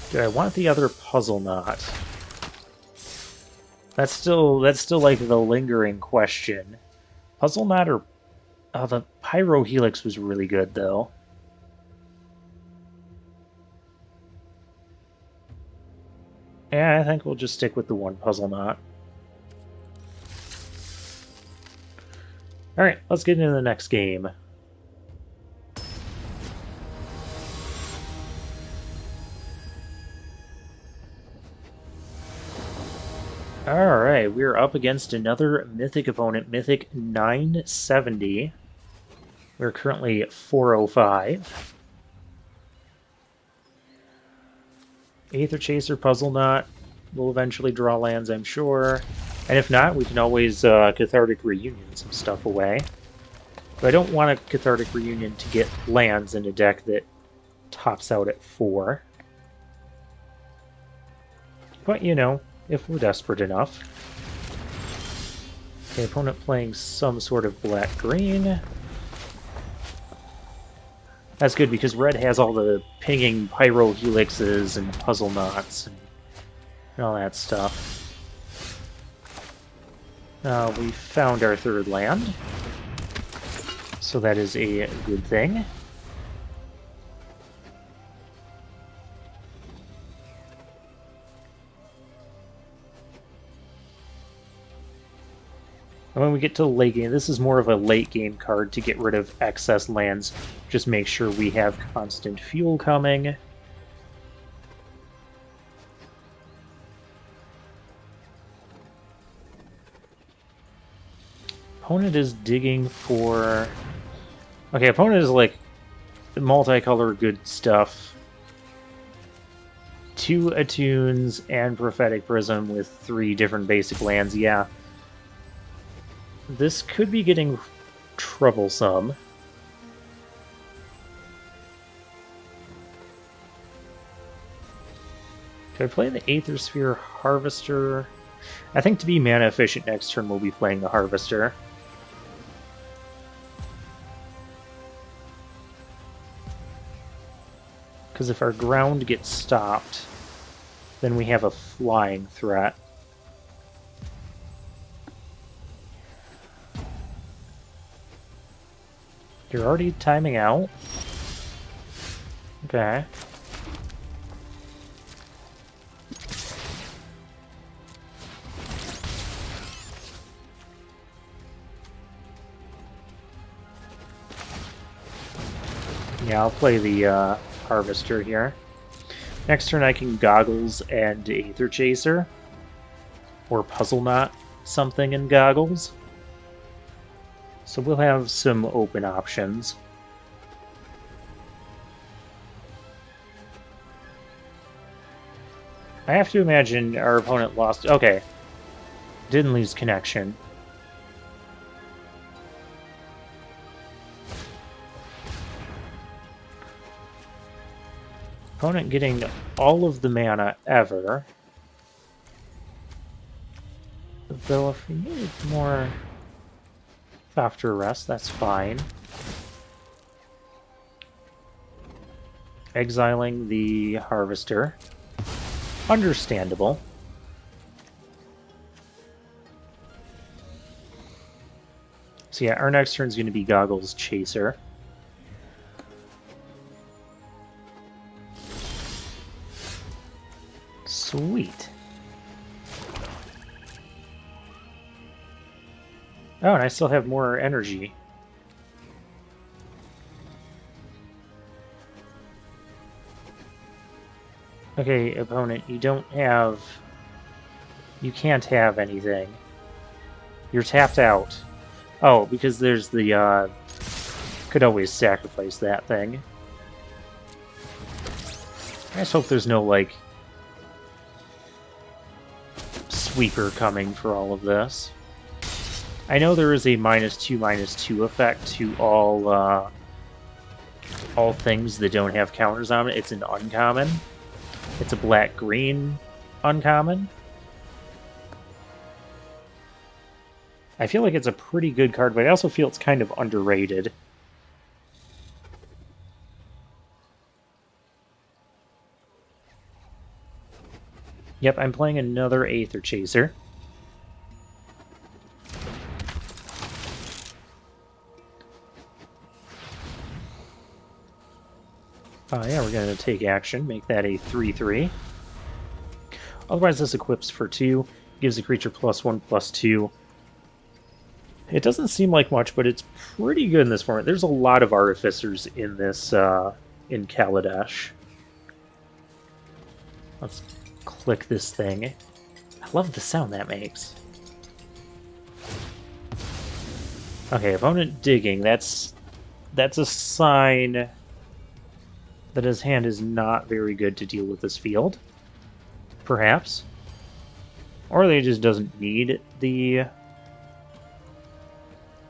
Do I want the other puzzle knot? That's still like the lingering question. Puzzle knot or... Oh, the Pyro Helix was really good, though. Yeah, I think we'll just stick with the one puzzle knot. Alright, let's get into the next game. Alright, we're up against another Mythic opponent, Mythic 970. We're currently 405. Aether Chaser, Puzzle Knot. We'll eventually draw lands, I'm sure. And if not, we can always Cathartic Reunion some stuff away. But I don't want a Cathartic Reunion to get lands in a deck that tops out at 4. But, you know, if we're desperate enough. Okay, opponent playing some sort of black-green. That's good because red has all the pinging pyro helixes and puzzle knots and all that stuff. We found our third land, so that is a good thing. And when we get to late game, this is more of a late game card to get rid of excess lands. Just make sure we have constant fuel coming. Opponent is digging for... Okay, opponent is like multicolor good stuff. 2 Attunes and Prophetic Prism with 3 different basic lands, yeah. This could be getting troublesome. Should I play the Aether Sphere Harvester? I think to be mana efficient next turn we'll be playing the Harvester. Because if our ground gets stopped, then we have a flying threat. You're already timing out? Okay. Yeah, I'll play the Harvester here. Next turn I can Goggles and Aether Chaser. Or Puzzle Knot something in Goggles. So we'll have some open options. I have to imagine our opponent lost... Okay. Didn't lose connection. Opponent getting all of the mana ever. Though if we needed more... after rest, that's fine. Exiling the Harvester. Understandable. So yeah, our next turn is going to be Goggles Chaser. Sweet. Oh, and I still have more energy. Okay, opponent, you don't have... You can't have anything. You're tapped out. Oh, because there's the, could always sacrifice that thing. I just hope there's no, like, sweeper coming for all of this. I know there is a -2/-2 effect to all things that don't have counters on it. It's an uncommon. It's a black-green uncommon. I feel like it's a pretty good card, but I also feel it's kind of underrated. Yep, I'm playing another Aether Chaser. Yeah, we're going to take action, make that a 3/3. Otherwise, this equips for 2, gives the creature +1/+2. It doesn't seem like much, but it's pretty good in this format. There's a lot of Artificers in this, in Kaladesh. Let's click this thing. I love the sound that makes. Okay, opponent digging. That's a sign that his hand is not very good to deal with this field. Perhaps. Or they just doesn't need the...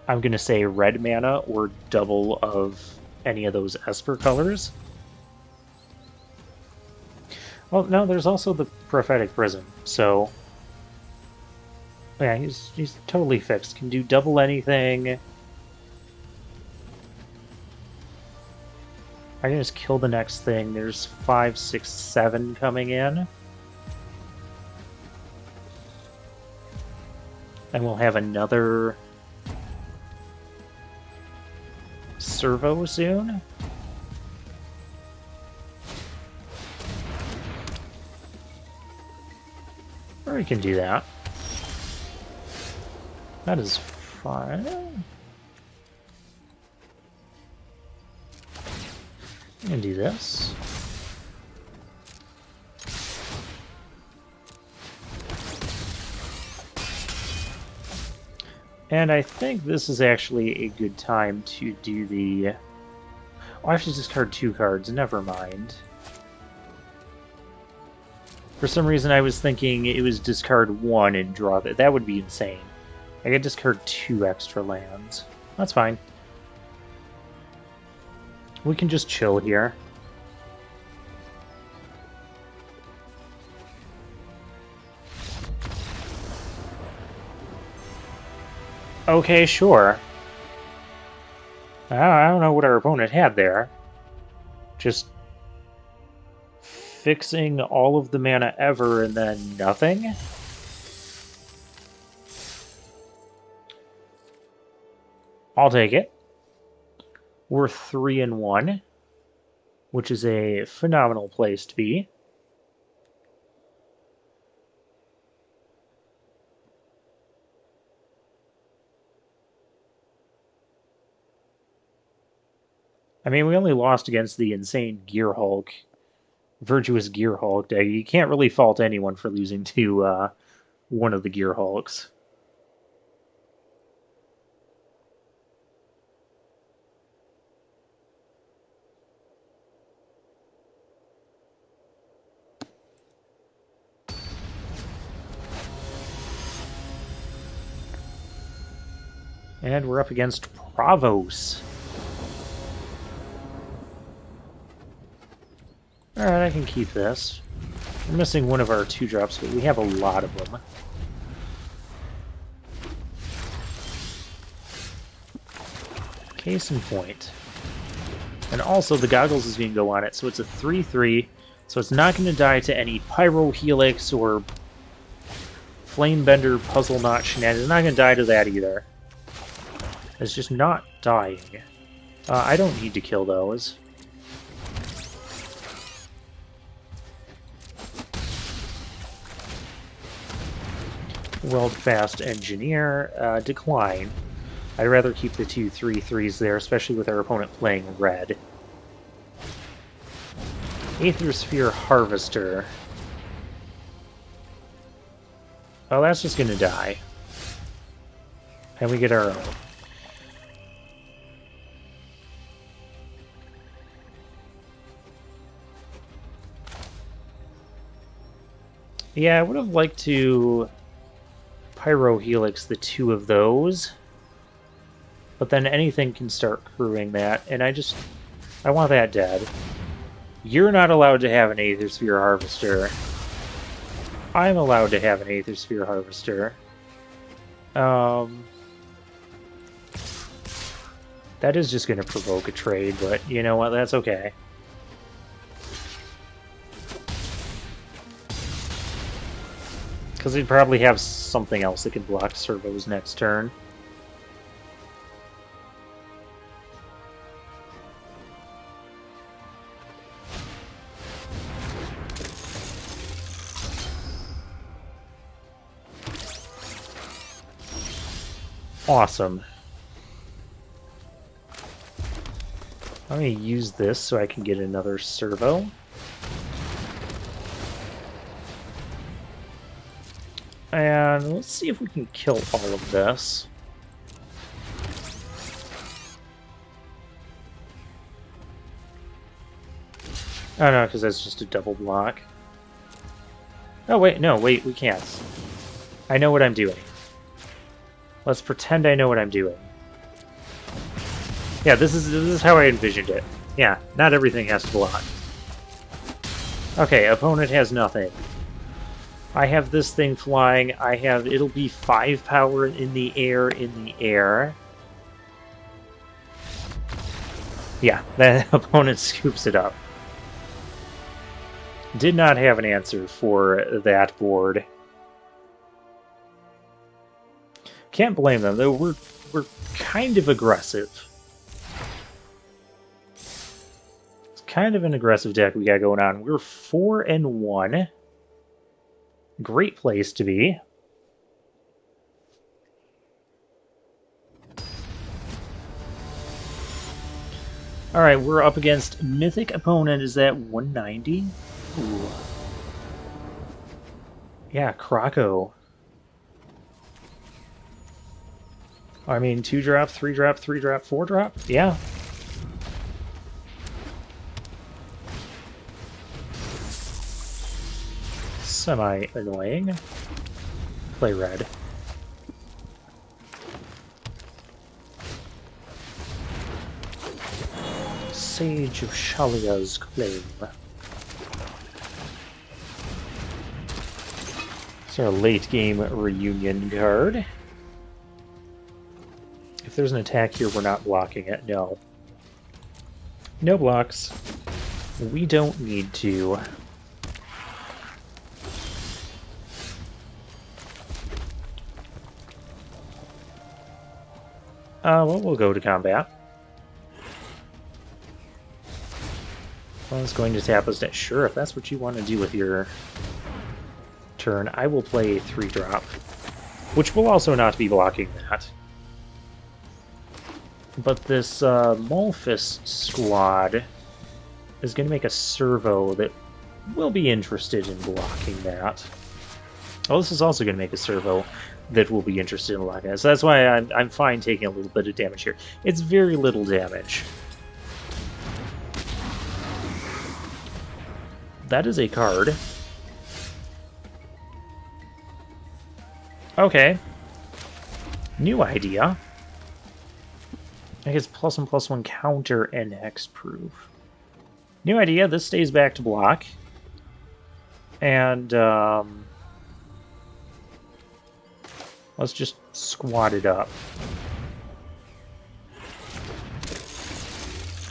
I'm going to say red mana or double of any of those Esper colors. Well, no, there's also the prophetic prism, so yeah, he's totally fixed. Can do double anything. I can just kill the next thing. There's 5, 6, 7 coming in. And we'll have another servo soon. Or we can do that. That is fine. I'm gonna do this. And I think this is actually a good time to do the... Oh, I have to discard 2 cards. Never mind. For some reason I was thinking it was discard 1 and draw that. That would be insane. I could discard 2 extra lands. That's fine. We can just chill here. Okay, sure. I don't know what our opponent had there. Just fixing all of the mana ever and then nothing? I'll take it. We're 3-1, which is a phenomenal place to be. I mean, we only lost against the insane Gear Hulk, Virtuous Gear Hulk. You can't really fault anyone for losing to one of the Gear Hulks. And we're up against Bravos. Alright, I can keep this. We're missing one of our 2-drops, but we have a lot of them. Case in point. And also, the Goggles is going to go on it, so it's a 3-3, so it's not going to die to any Pyro Helix or Flamebender Puzzle Knot shenanigans. It's not going to die to that either. It's just not dying. I don't need to kill those. World-Fast Engineer, decline. I'd rather keep the 2 3/3s there, especially with our opponent playing red. Aether Sphere Harvester. Oh, that's just gonna die. And we get our own. Yeah, I would have liked to Pyro Helix the 2 of those. But then anything can start crewing that, and I want that dead. You're not allowed to have an Aether Sphere Harvester. I'm allowed to have an Aether Sphere Harvester. That is just going to provoke a trade, but you know what, that's okay. Because he'd probably have something else that can block servos next turn. Awesome. Let me use this so I can get another servo. And let's see if we can kill all of this. Oh no, because that's just a double block. Oh wait, no, wait, we can't. I know what I'm doing. Let's pretend I know what I'm doing. Yeah, this is how I envisioned it. Yeah, not everything has to block. Okay, opponent has nothing. I have this thing flying. It'll be 5 power in the air. Yeah, that opponent scoops it up. Did not have an answer for that board. Can't blame them, though. We're kind of aggressive. It's kind of an aggressive deck we got going on. We're 4-1. Great place to be. Alright, we're up against Mythic opponent. Is that 190? Ooh. Yeah, Croco. I mean, 2-drop, 3-drop, 3-drop, 4-drop? Yeah. Semi-annoying. Play red. Sage of Shalia's Claim. It's our late game reunion card. If there's an attack here, we're not blocking it. No. No blocks. We don't need to. Well, we'll go to combat. Well, it's going to tap us down. Sure, if that's what you want to do with your turn, I will play a 3-drop, which will also not be blocking that. But this Malfist squad is going to make a servo that will be interested in blocking that. Oh, this is also going to make a servo that will be interested in blocking that. So that's why I'm fine taking a little bit of damage here. It's very little damage. That is a card. Okay. New idea. I guess +1/+1 counter and hexproof. New idea. This stays back to block. And let's just squat it up.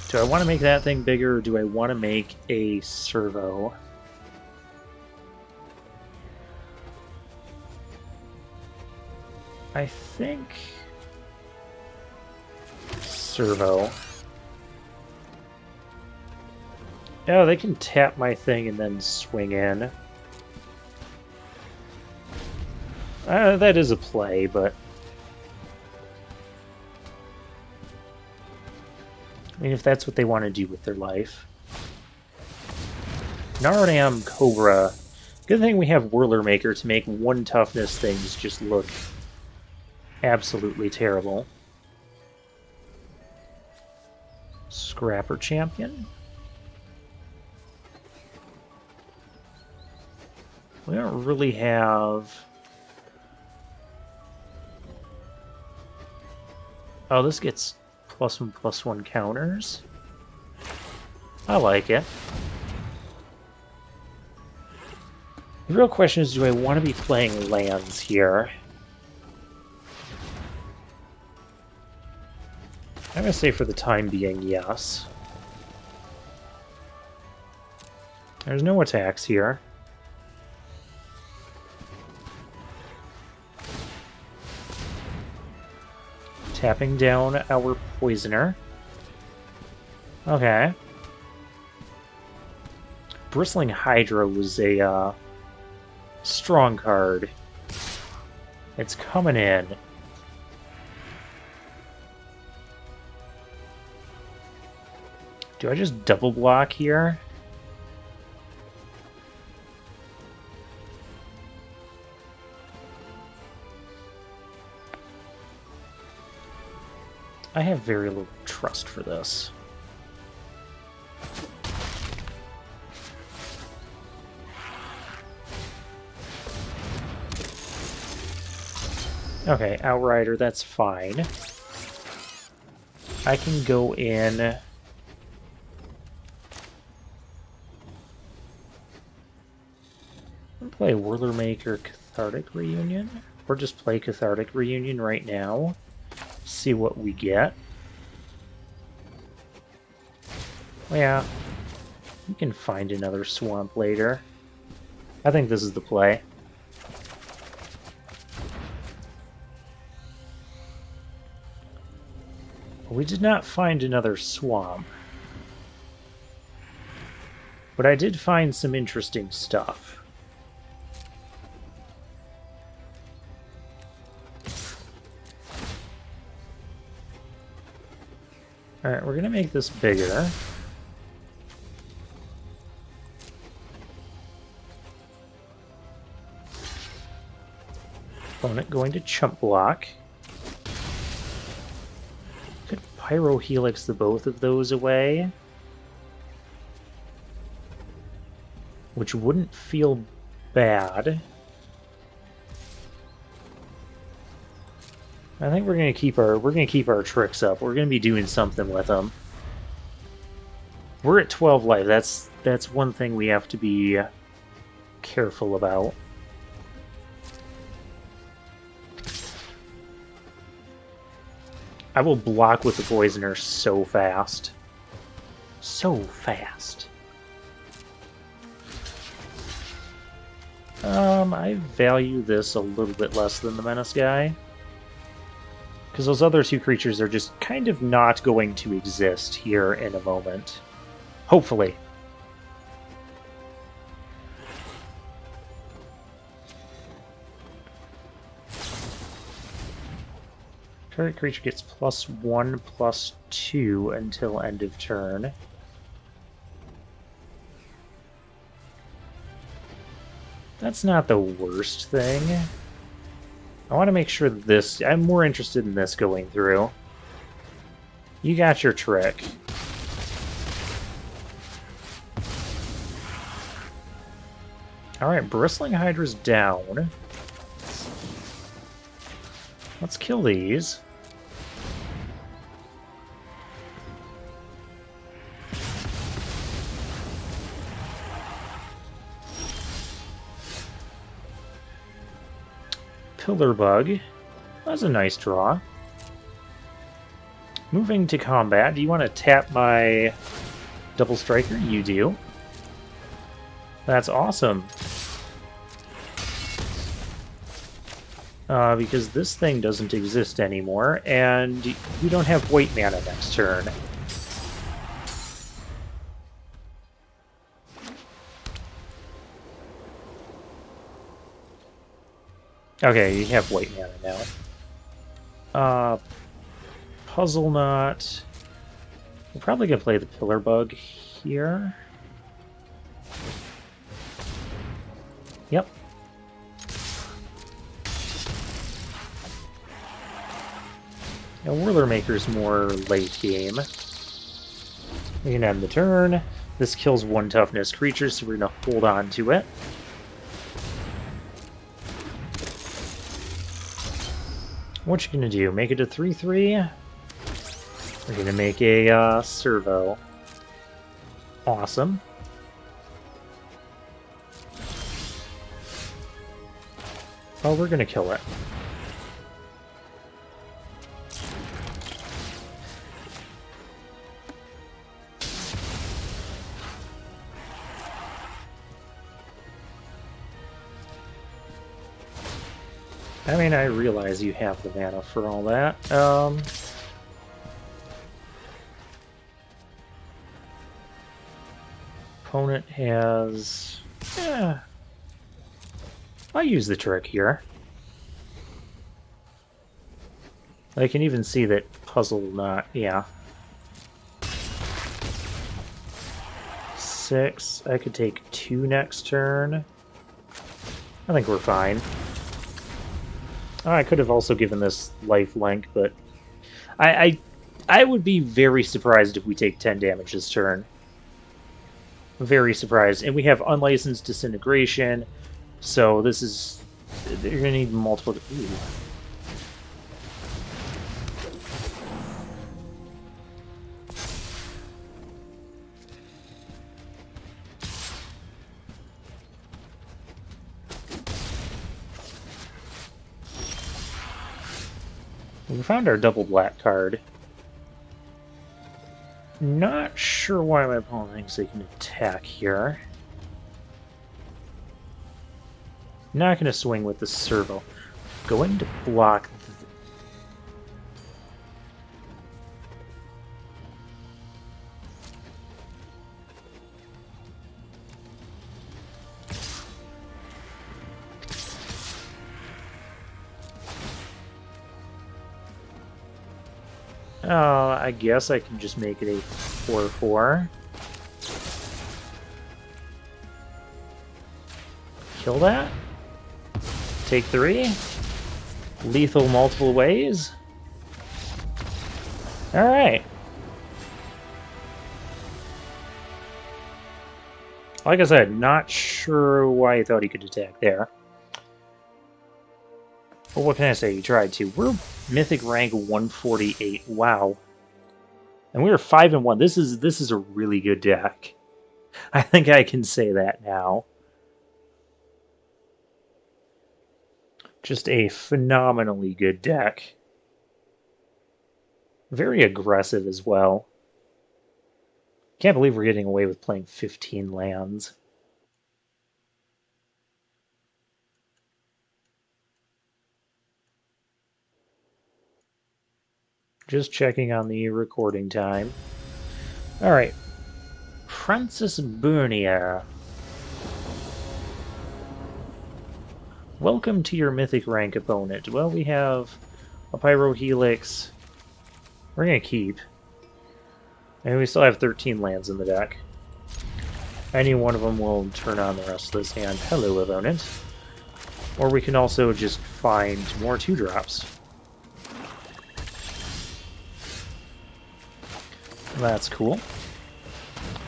Do I want to make that thing bigger, or do I want to make a servo? I think servo. Oh, they can tap my thing and then swing in. That is a play, but I mean, if that's what they want to do with their life. Naradam Cobra. Good thing we have Whirlermaker to make 1 toughness things just look absolutely terrible. Scrapper Champion. We don't really have... Oh, this gets +1/+1 counters. I like it. The real question is, do I want to be playing lands here? I'm going to say for the time being, yes. There's no attacks here. Tapping down our Poisoner. Okay. Bristling Hydra was a strong card. It's coming in. Do I just double block here? I have very little trust for this. Okay, Outrider, that's fine. I can go in... Play Whirlermaker Cathartic Reunion, or just play Cathartic Reunion right now. See what we get. Yeah, we can find another swamp later. I think this is the play. We did not find another swamp. But I did find some interesting stuff. Alright, we're gonna make this bigger. Opponent going to chump block. Could Pyro Helix the both of those away. Which wouldn't feel bad. I think we're gonna keep our tricks up. We're gonna be doing something with them. We're at 12 life. That's one thing we have to be careful about. I will block with the poisoner so fast. So fast. I value this a little bit less than the Menace guy. Because those other two creatures are just kind of not going to exist here in a moment. Hopefully. Target creature gets +1/+2 until end of turn. That's not the worst thing. I want to make sure that this... I'm more interested in this going through. You got your trick. Alright, Bristling Hydra's down. Let's kill these. Pillar Bug. That's a nice draw. Moving to combat. Do you want to tap my Double Striker? You do. That's awesome. Because this thing doesn't exist anymore, and you don't have white mana next turn. Okay, you have white mana now. Puzzle Knot. We're probably going to play the Pillar Bug here. Yep. Now, Whirlermaker's more late game. We can end the turn. This kills one toughness creature, so we're going to hold on to it. What you gonna do? Make it a 3/3? We're gonna make a servo. Awesome. Oh, we're gonna kill it. I mean, I realize you have the mana for all that. Opponent has... I'll use the trick here. I can even see that Puzzle Knot, yeah. 6. I could take 2 next turn. I think we're fine. I could have also given this lifelink, but I would be very surprised if we take 10 damage this turn. Very surprised. And we have Unlicensed Disintegration, so this is... You're going to need multiple... Ooh. We found our double black card. Not sure why my opponent thinks they can attack here. Not going to swing with the servo. Going to block. I guess I can just make it a 4/4. Kill that. Take 3. Lethal multiple ways. Alright. Like I said, not sure why he thought he could attack there. But what can I say? He tried to. We're Mythic rank 148. Wow. And we were 5-1. This is a really good deck. I think I can say that now. Just a phenomenally good deck. Very aggressive as well. Can't believe we're getting away with playing 15 lands. Just checking on the recording time. Alright. Francis Bernier. Welcome to your Mythic rank opponent. Well, we have a Pyro Helix. We're going to keep. And we still have 13 lands in the deck. Any one of them will turn on the rest of this hand. Hello, opponent. Or we can also just find more 2-drops. That's cool.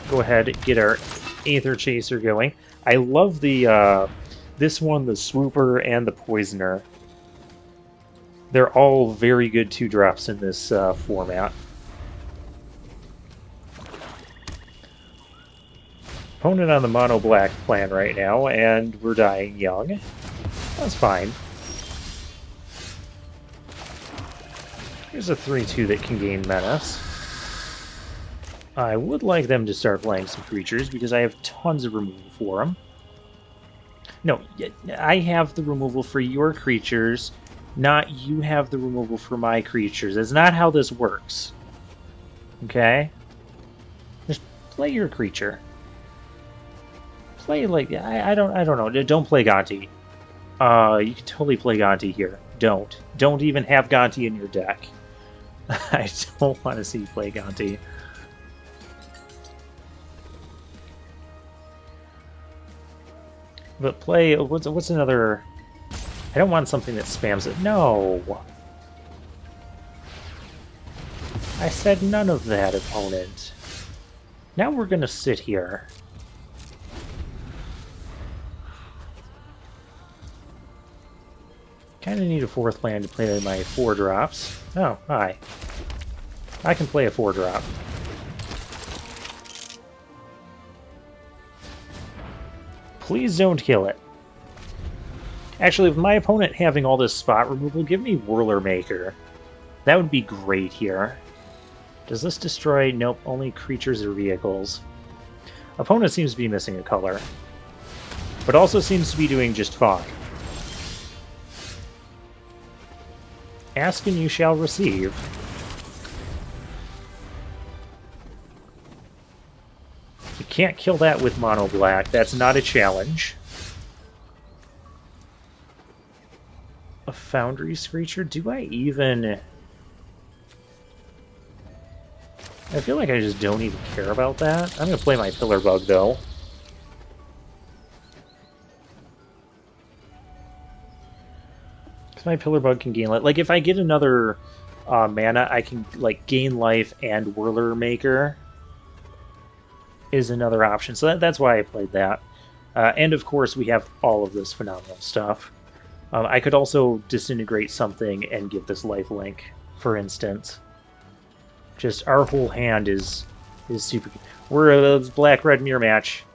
Go ahead, get our Aether Chaser going. I love the this one, the Swooper, and the Poisoner. They're all very good 2-drops in this format. Opponent on the mono-black plan right now, and we're dying young. That's fine. Here's a 3/2 that can gain Menace. I would like them to start playing some creatures because I have tons of removal for them. No, I have the removal for your creatures, not you have the removal for my creatures. That's not how this works. Okay? Just play your creature. Play like I don't know. Don't play Gonti. You can totally play Gonti here. Don't even have Gonti in your deck. I don't want to see you play Gonti. But play, what's another... I don't want something that spams it. No! I said none of that, opponent. Now we're gonna sit here. Kinda need a 4th land to play my 4-drops. Oh, hi. I can play a 4-drop. Please don't kill it. Actually, with my opponent having all this spot removal, give me Whirlermaker. That would be great here. Does this destroy? Nope, only creatures or vehicles. Opponent seems to be missing a color. But also seems to be doing just fine. Ask and you shall receive. You can't kill that with mono black. That's not a challenge. A Foundry Screecher? Do I even... I feel like I just don't even care about that. I'm going to play my Pillar Bug, though. Because my Pillar Bug can gain life. Like, if I get another mana, I can, like, gain life and Whirlermaker is another option. So that's why I played that. And, of course, we have all of this phenomenal stuff. I could also disintegrate something and give this lifelink, for instance. Just our whole hand is super... We're a black-red mirror match.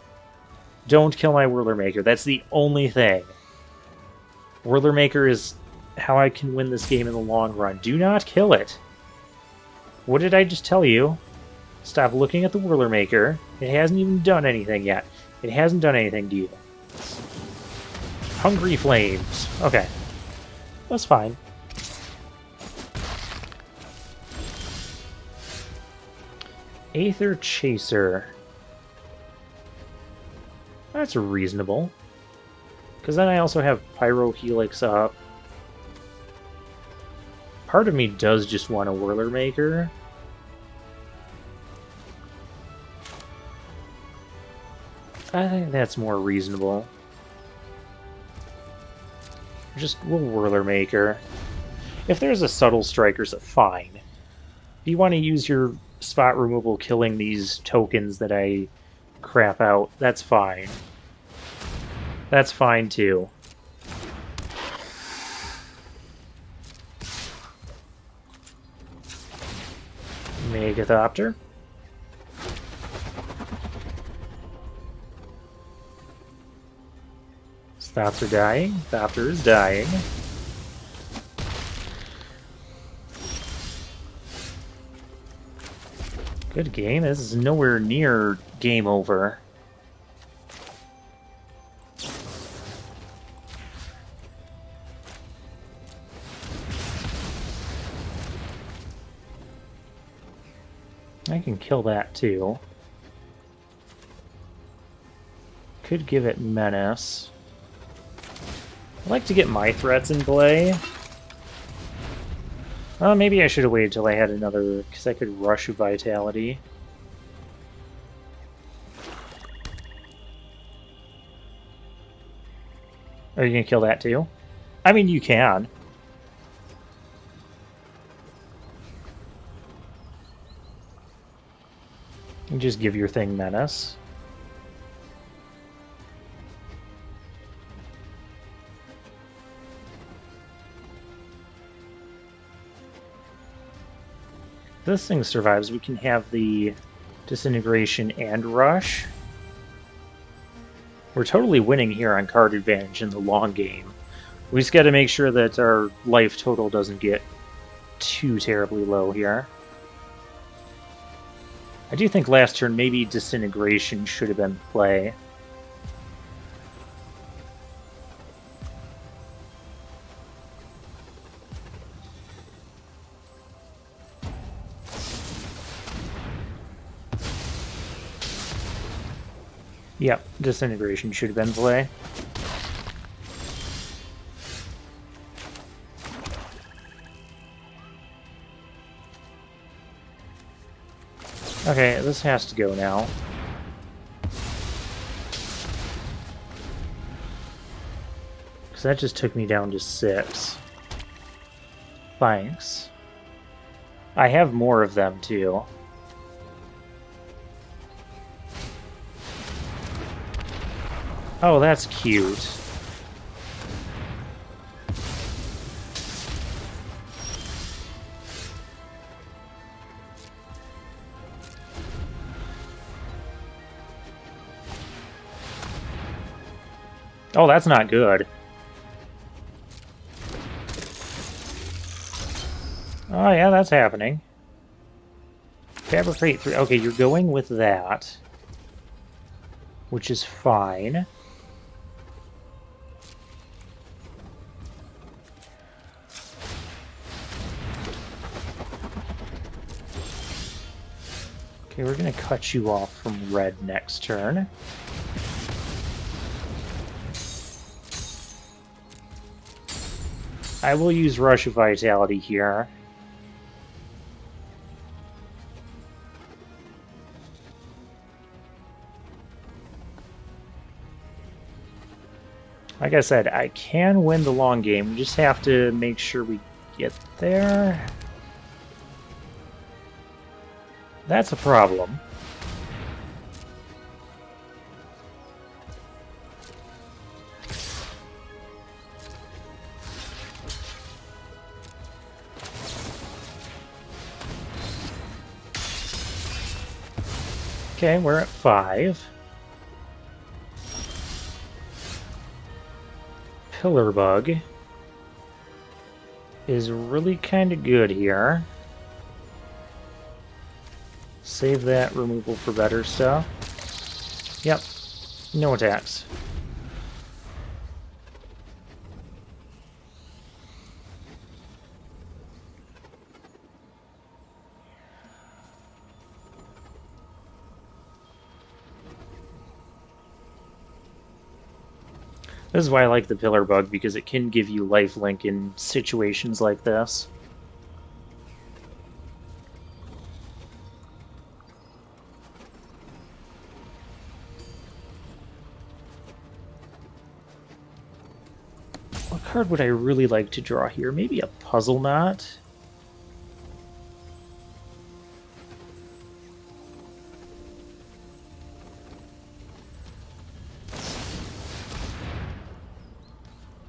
Don't kill my Whirlermaker. That's the only thing. Whirlermaker is how I can win this game in the long run. Do not kill it. What did I just tell you? Stop looking at the Whirlermaker. It hasn't even done anything yet. It hasn't done anything to you. Hungry Flames. Okay. That's fine. Aether Chaser. That's reasonable. Because then I also have Pyro Helix up. Part of me does just want a Whirlermaker. I think that's more reasonable. We'll Whirlermaker. If there's a Subtle Striker, so fine. If you want to use your spot removal killing these tokens that I crap out, that's fine. That's fine too. Megathopter. Thopter are dying. Thopter is dying. Good game. This is nowhere near game over. I can kill that too. Could give it Menace. I'd like to get my threats in play. Maybe I should have waited till I had another, because I could rush Vitality. Are you going to kill that too? I mean, you can. And just give your thing Menace. If this thing survives, we can have the Disintegration and Rush. We're totally winning here on card advantage in the long game. We just got to make sure that our life total doesn't get too terribly low here. I do think last turn maybe Disintegration should have been play. Yep, Disintegration should have been play. Okay, this has to go now. Because that just took me down to 6. Thanks. I have more of them, too. Oh, that's cute. Oh, that's not good. Oh, yeah, that's happening. Fabricate 3. Okay, you're going with that. Which is fine. Okay, we're going to cut you off from red next turn. I will use Rush of Vitality here. Like I said, I can win the long game. We just have to make sure we get there. That's a problem. Okay, we're at 5. Pillar Bug. is really kind of good here. Save that removal for better stuff. Yep, no attacks. This is why I like the Pillar Bug, because it can give you lifelink in situations like this. What card would I really like to draw here? Maybe a Puzzle Knot?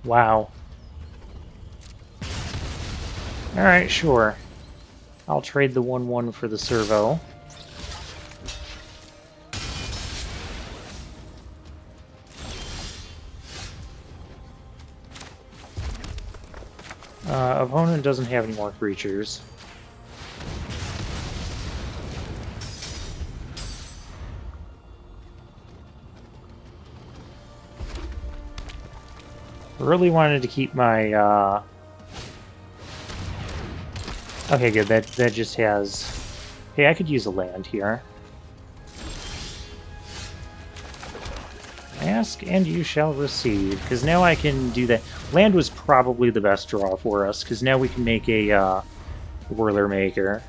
Wow. Alright, sure. I'll trade the 1/1 for the servo. Opponent doesn't have any more creatures. Really wanted to keep my, Okay, good, that just has... Hey, I could use a land here. Ask and you shall receive, because now I can do that. Land was probably the best draw for us, because now we can make a, Whirlermaker.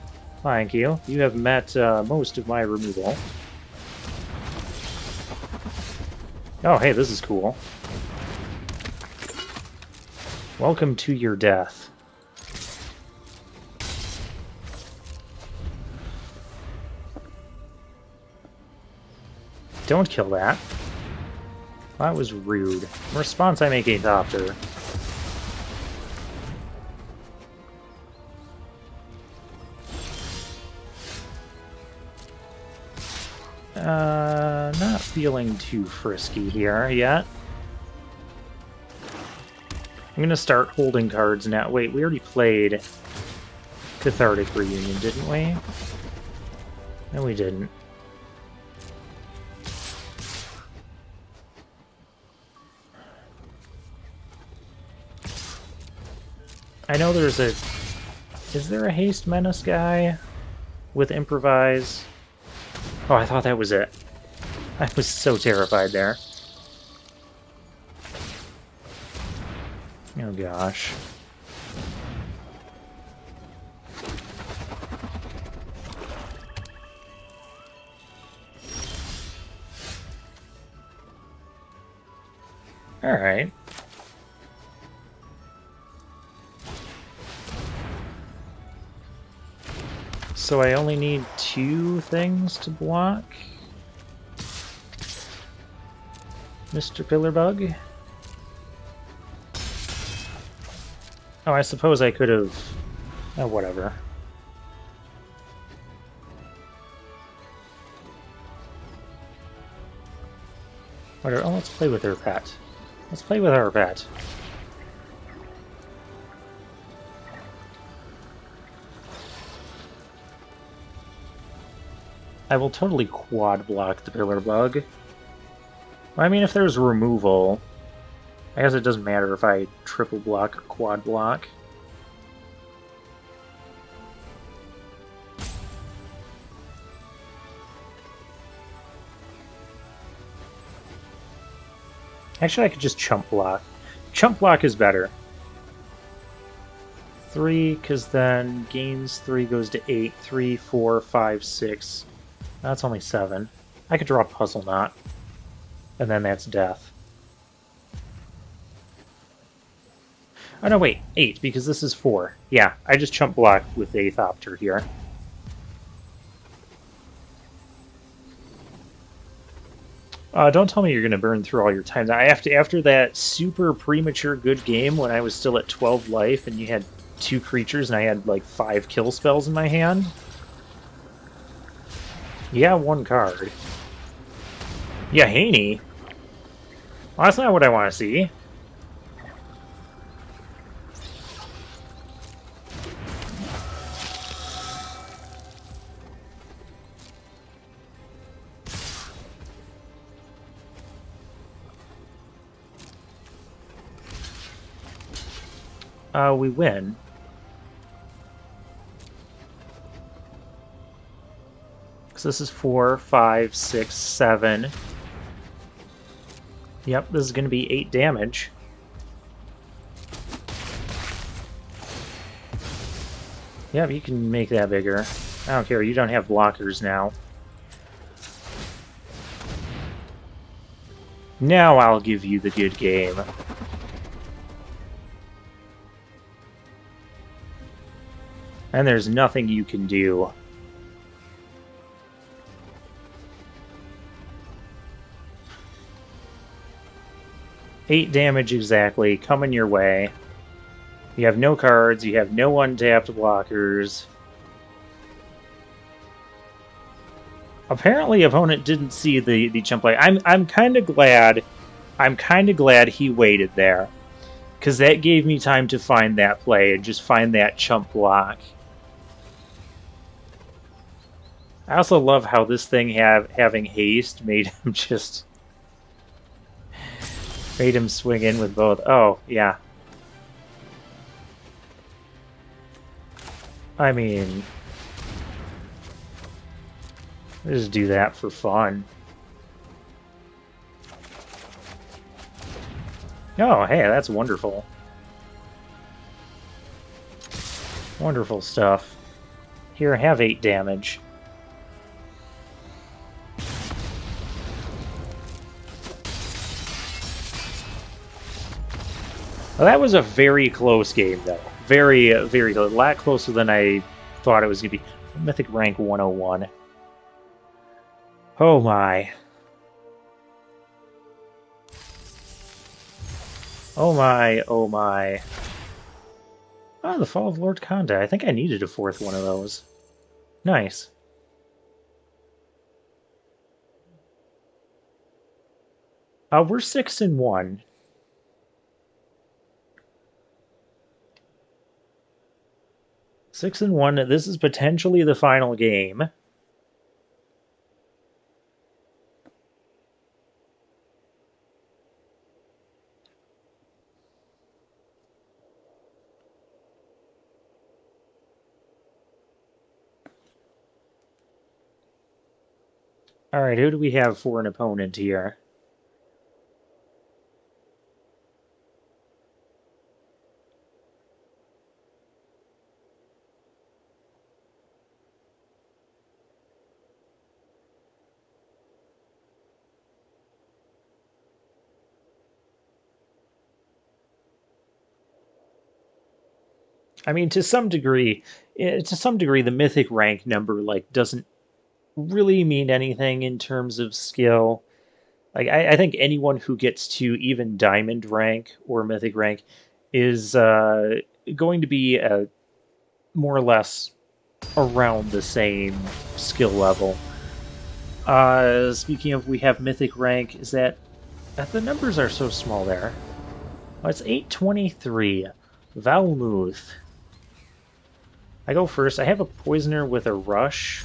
Thank you. You have met, most of my removal. Oh, hey, this is cool. Welcome to your death. Don't kill that. That was rude. In response, I make a Thopter. Not feeling too frisky here yet. I'm gonna start holding cards now. Wait, we already played Cathartic Reunion, didn't we? No, we didn't. I know there's a... Is there a Haste Menace guy with Improvise? Oh, I thought that was it. I was so terrified there. Oh gosh. Alright. So I only need 2 things to block Mr. Pillarbug. Oh, I suppose I could have... Oh, whatever. Whatever. Oh, let's play with her pet. Let's play with our pet. I will totally quad block the Pillar Bug. I mean, if there's removal, I guess it doesn't matter if I triple block or quad block. Actually, I could just chump block. Chump block is better. 3, because then gains 3 goes to 8. 3, 4, 5, 6. That's only 7. I could draw a Puzzle Knot. And then that's death. Oh no, wait. 8, because this is 4. Yeah, I just chump block with a Thopter here. Don't tell me you're going to burn through all your time. After that super premature good game when I was still at 12 life and you had 2 creatures and I had like 5 kill spells in my hand. Yeah, 1 card. Yeah, Haney. Well, that's not what I want to see. we win. So this is 4, 5, 6, 7. Yep, this is going to be 8 damage. Yep, you can make that bigger. I don't care, you don't have blockers now. Now I'll give you the good game. And there's nothing you can do. Eight damage exactly, coming your way. You have no cards, you have no untapped blockers. Apparently opponent didn't see the chump play. I'm kinda glad he waited there. Cause that gave me time to find that play and just find that chump block. I also love how this thing having haste made him just made him swing in with both. Oh, yeah. I mean, just do that for fun. Oh, hey, that's wonderful. Wonderful stuff. Here, have 8 damage. Well, that was a very close game, though. Very, very close. A lot closer than I thought it was going to be. Mythic rank 101. Oh my. Oh my, oh my. Oh, the Fall of Lord Conda. I think I needed a 4th one of those. Nice. We're 6-1. Six and 1. This is potentially the final game. Alright, who do we have for an opponent here? I mean, to some degree, the mythic rank number like doesn't really mean anything in terms of skill. Like, I think anyone who gets to even diamond rank or mythic rank is going to be more or less around the same skill level. Speaking of, we have mythic rank. Is that the numbers are so small there? Oh, it's 823. Valmuth. I go first. I have a poisoner with a rush.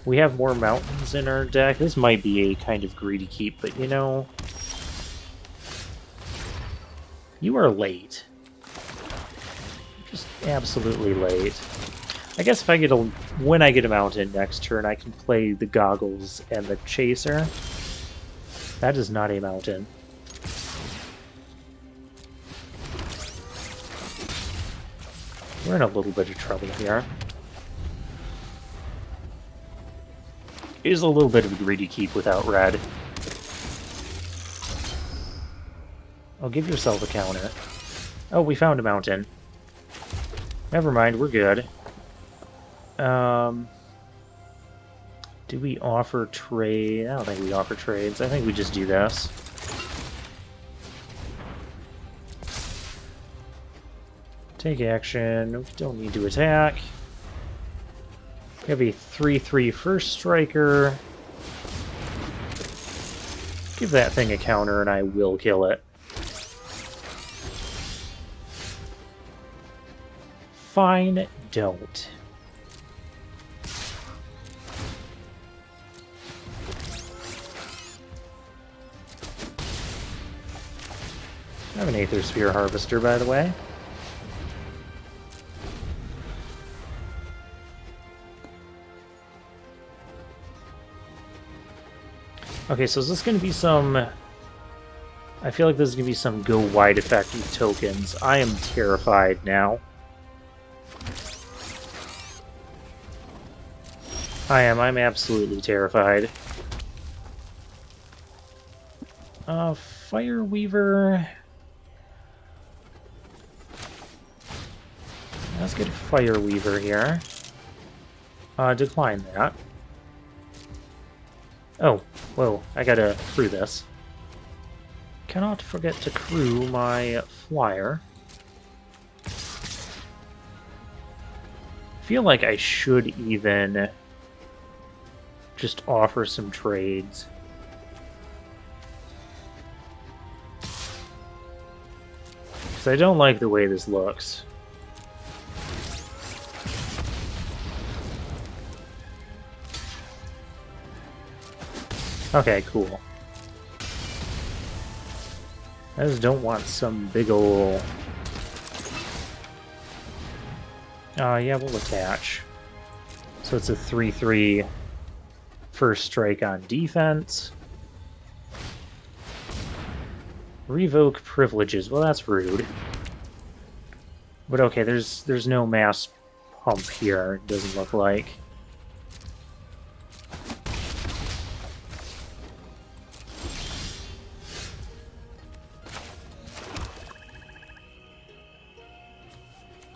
We have more mountains in our deck. This might be a kind of greedy keep, but you know, you are late. Just absolutely late. I guess if I get when I get a mountain next turn, I can play the goggles and the chaser. That is not a mountain. We're in a little bit of trouble here. It is a little bit of a greedy keep without red. Oh, give yourself a counter. Oh, we found a mountain. Never mind, we're good. Do we offer trade? I don't think we offer trades. I think we just do this. Take action. Don't need to attack. We have a 3/3 first striker. Give that thing a counter and I will kill it. Fine, don't. I have an Aether Sphere Harvester, by the way. Okay, so is this going to be some... I feel like this is going to be some go wide effect with tokens. I am terrified now. I'm absolutely terrified. Fire Weaver... Let's get a Fire Weaver here. Decline that. Oh, whoa, I gotta crew this. Cannot forget to crew my flyer. Feel like I should even just offer some trades. Because I don't like the way this looks. Okay, cool. I just don't want some big ol'... yeah, we'll attach. So it's a 3/3 first strike on defense. Revoke privileges. Well, that's rude. But okay, there's no mass pump here, it doesn't look like.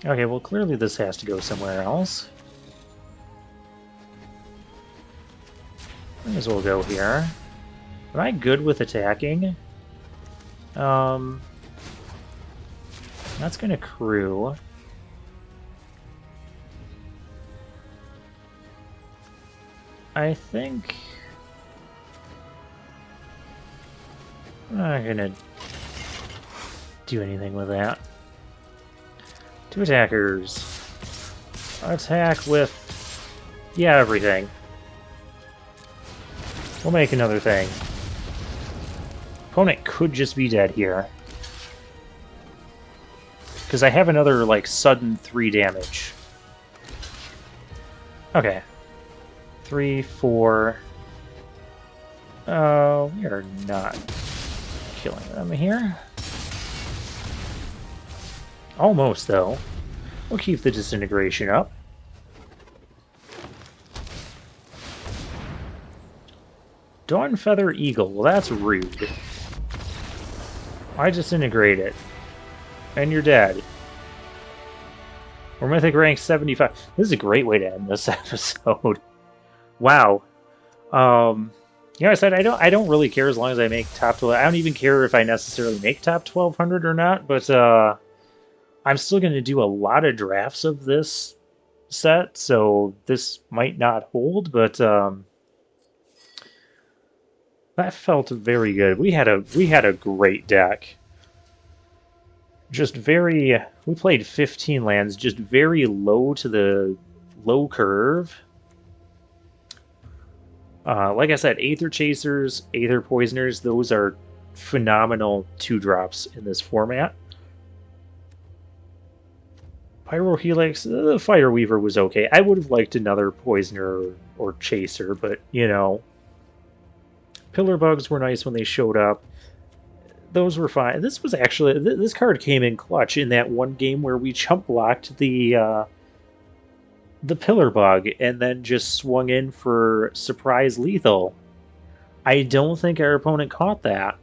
Okay, well, clearly this has to go somewhere else. Might as well go here. Am I good with attacking? That's gonna crew. I think... I'm not gonna do anything with that. Two attackers. Attack with... yeah, everything. We'll make another thing. Opponent could just be dead here. Because I have another, like, sudden 3 damage. Okay. 3, 4... we are not killing them here. Almost, though. We'll keep the disintegration up. Dawnfeather Eagle. Well, that's rude. I disintegrate it. And you're dead. We're Mythic rank 75. This is a great way to end this episode. Wow. Yeah, I said I don't really care as long as I make top 12. I don't even care if I necessarily make top 1200 or not, but I'm still going to do a lot of drafts of this set, so this might not hold, but that felt very good. We had a great deck. Just very... we played 15 lands, just very low to the low curve. Like I said, Aether Chasers, Aether Poisoners, those are phenomenal 2-drops in this format. Pyrohelix, the Fire Weaver was okay. I would have liked another Poisoner or Chaser, but, you know. Pillar Bugs were nice when they showed up. Those were fine. This was actually... this card came in clutch in that one game where we chump blocked the Pillar Bug and then just swung in for surprise lethal. I don't think our opponent caught that.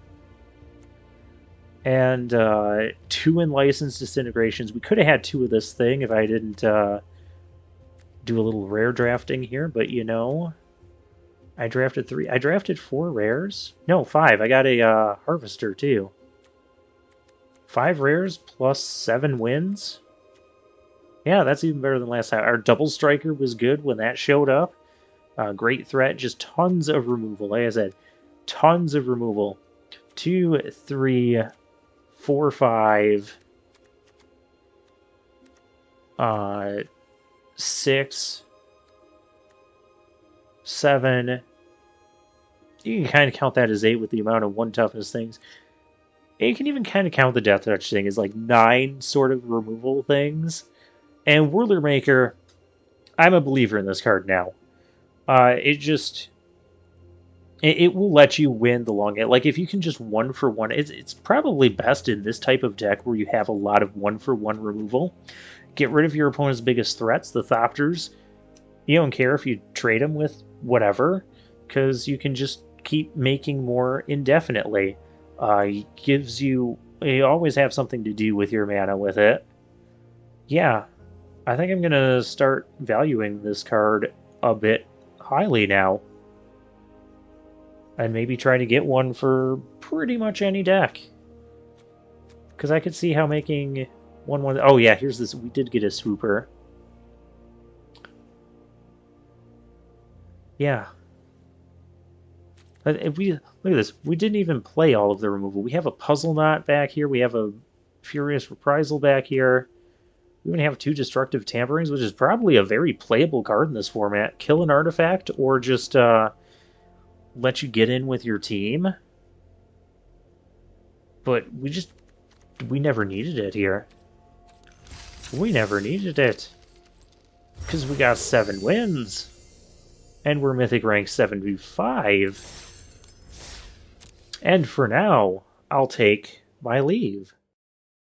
And 2 Unlicensed Disintegrations. We could have had 2 of this thing if I didn't do a little rare drafting here, but you know, I drafted 3. I drafted 4 rares? No, 5. I got a Harvester too. 5 rares plus 7 wins? Yeah, that's even better than last time. Our Double Striker was good when that showed up. Great threat, just tons of removal. Like I said, tons of removal. 2, 3, 4, 5, 6, 7. You can kind of count that as 8 with the amount of 1 toughness things. And you can even kind of count the Death Touch thing as like 9 sort of removal things. And Whirlermaker, I'm a believer in this card now. It It will let you win the long game. Like if you can just one for one, it's probably best in this type of deck where you have a lot of one for one removal. Get rid of your opponent's biggest threats, the Thopters. You don't care if you trade them with whatever, because you can just keep making more indefinitely. It gives you always have something to do with your mana with it. Yeah, I think I'm gonna start valuing this card a bit highly now. And maybe try to get one for pretty much any deck. Because I could see how making 1/1... Oh yeah, here's this. We did get a swooper. Yeah. If we look at this, we didn't even play all of the removal. We have a Puzzle Knot back here. We have a Furious Reprisal back here. We even have 2 Destructive Tamperings, which is probably a very playable card in this format. Kill an artifact or just let you get in with your team. But we never needed it here. We never needed it. Because we got 7 wins. And we're Mythic rank 75. And for now, I'll take my leave.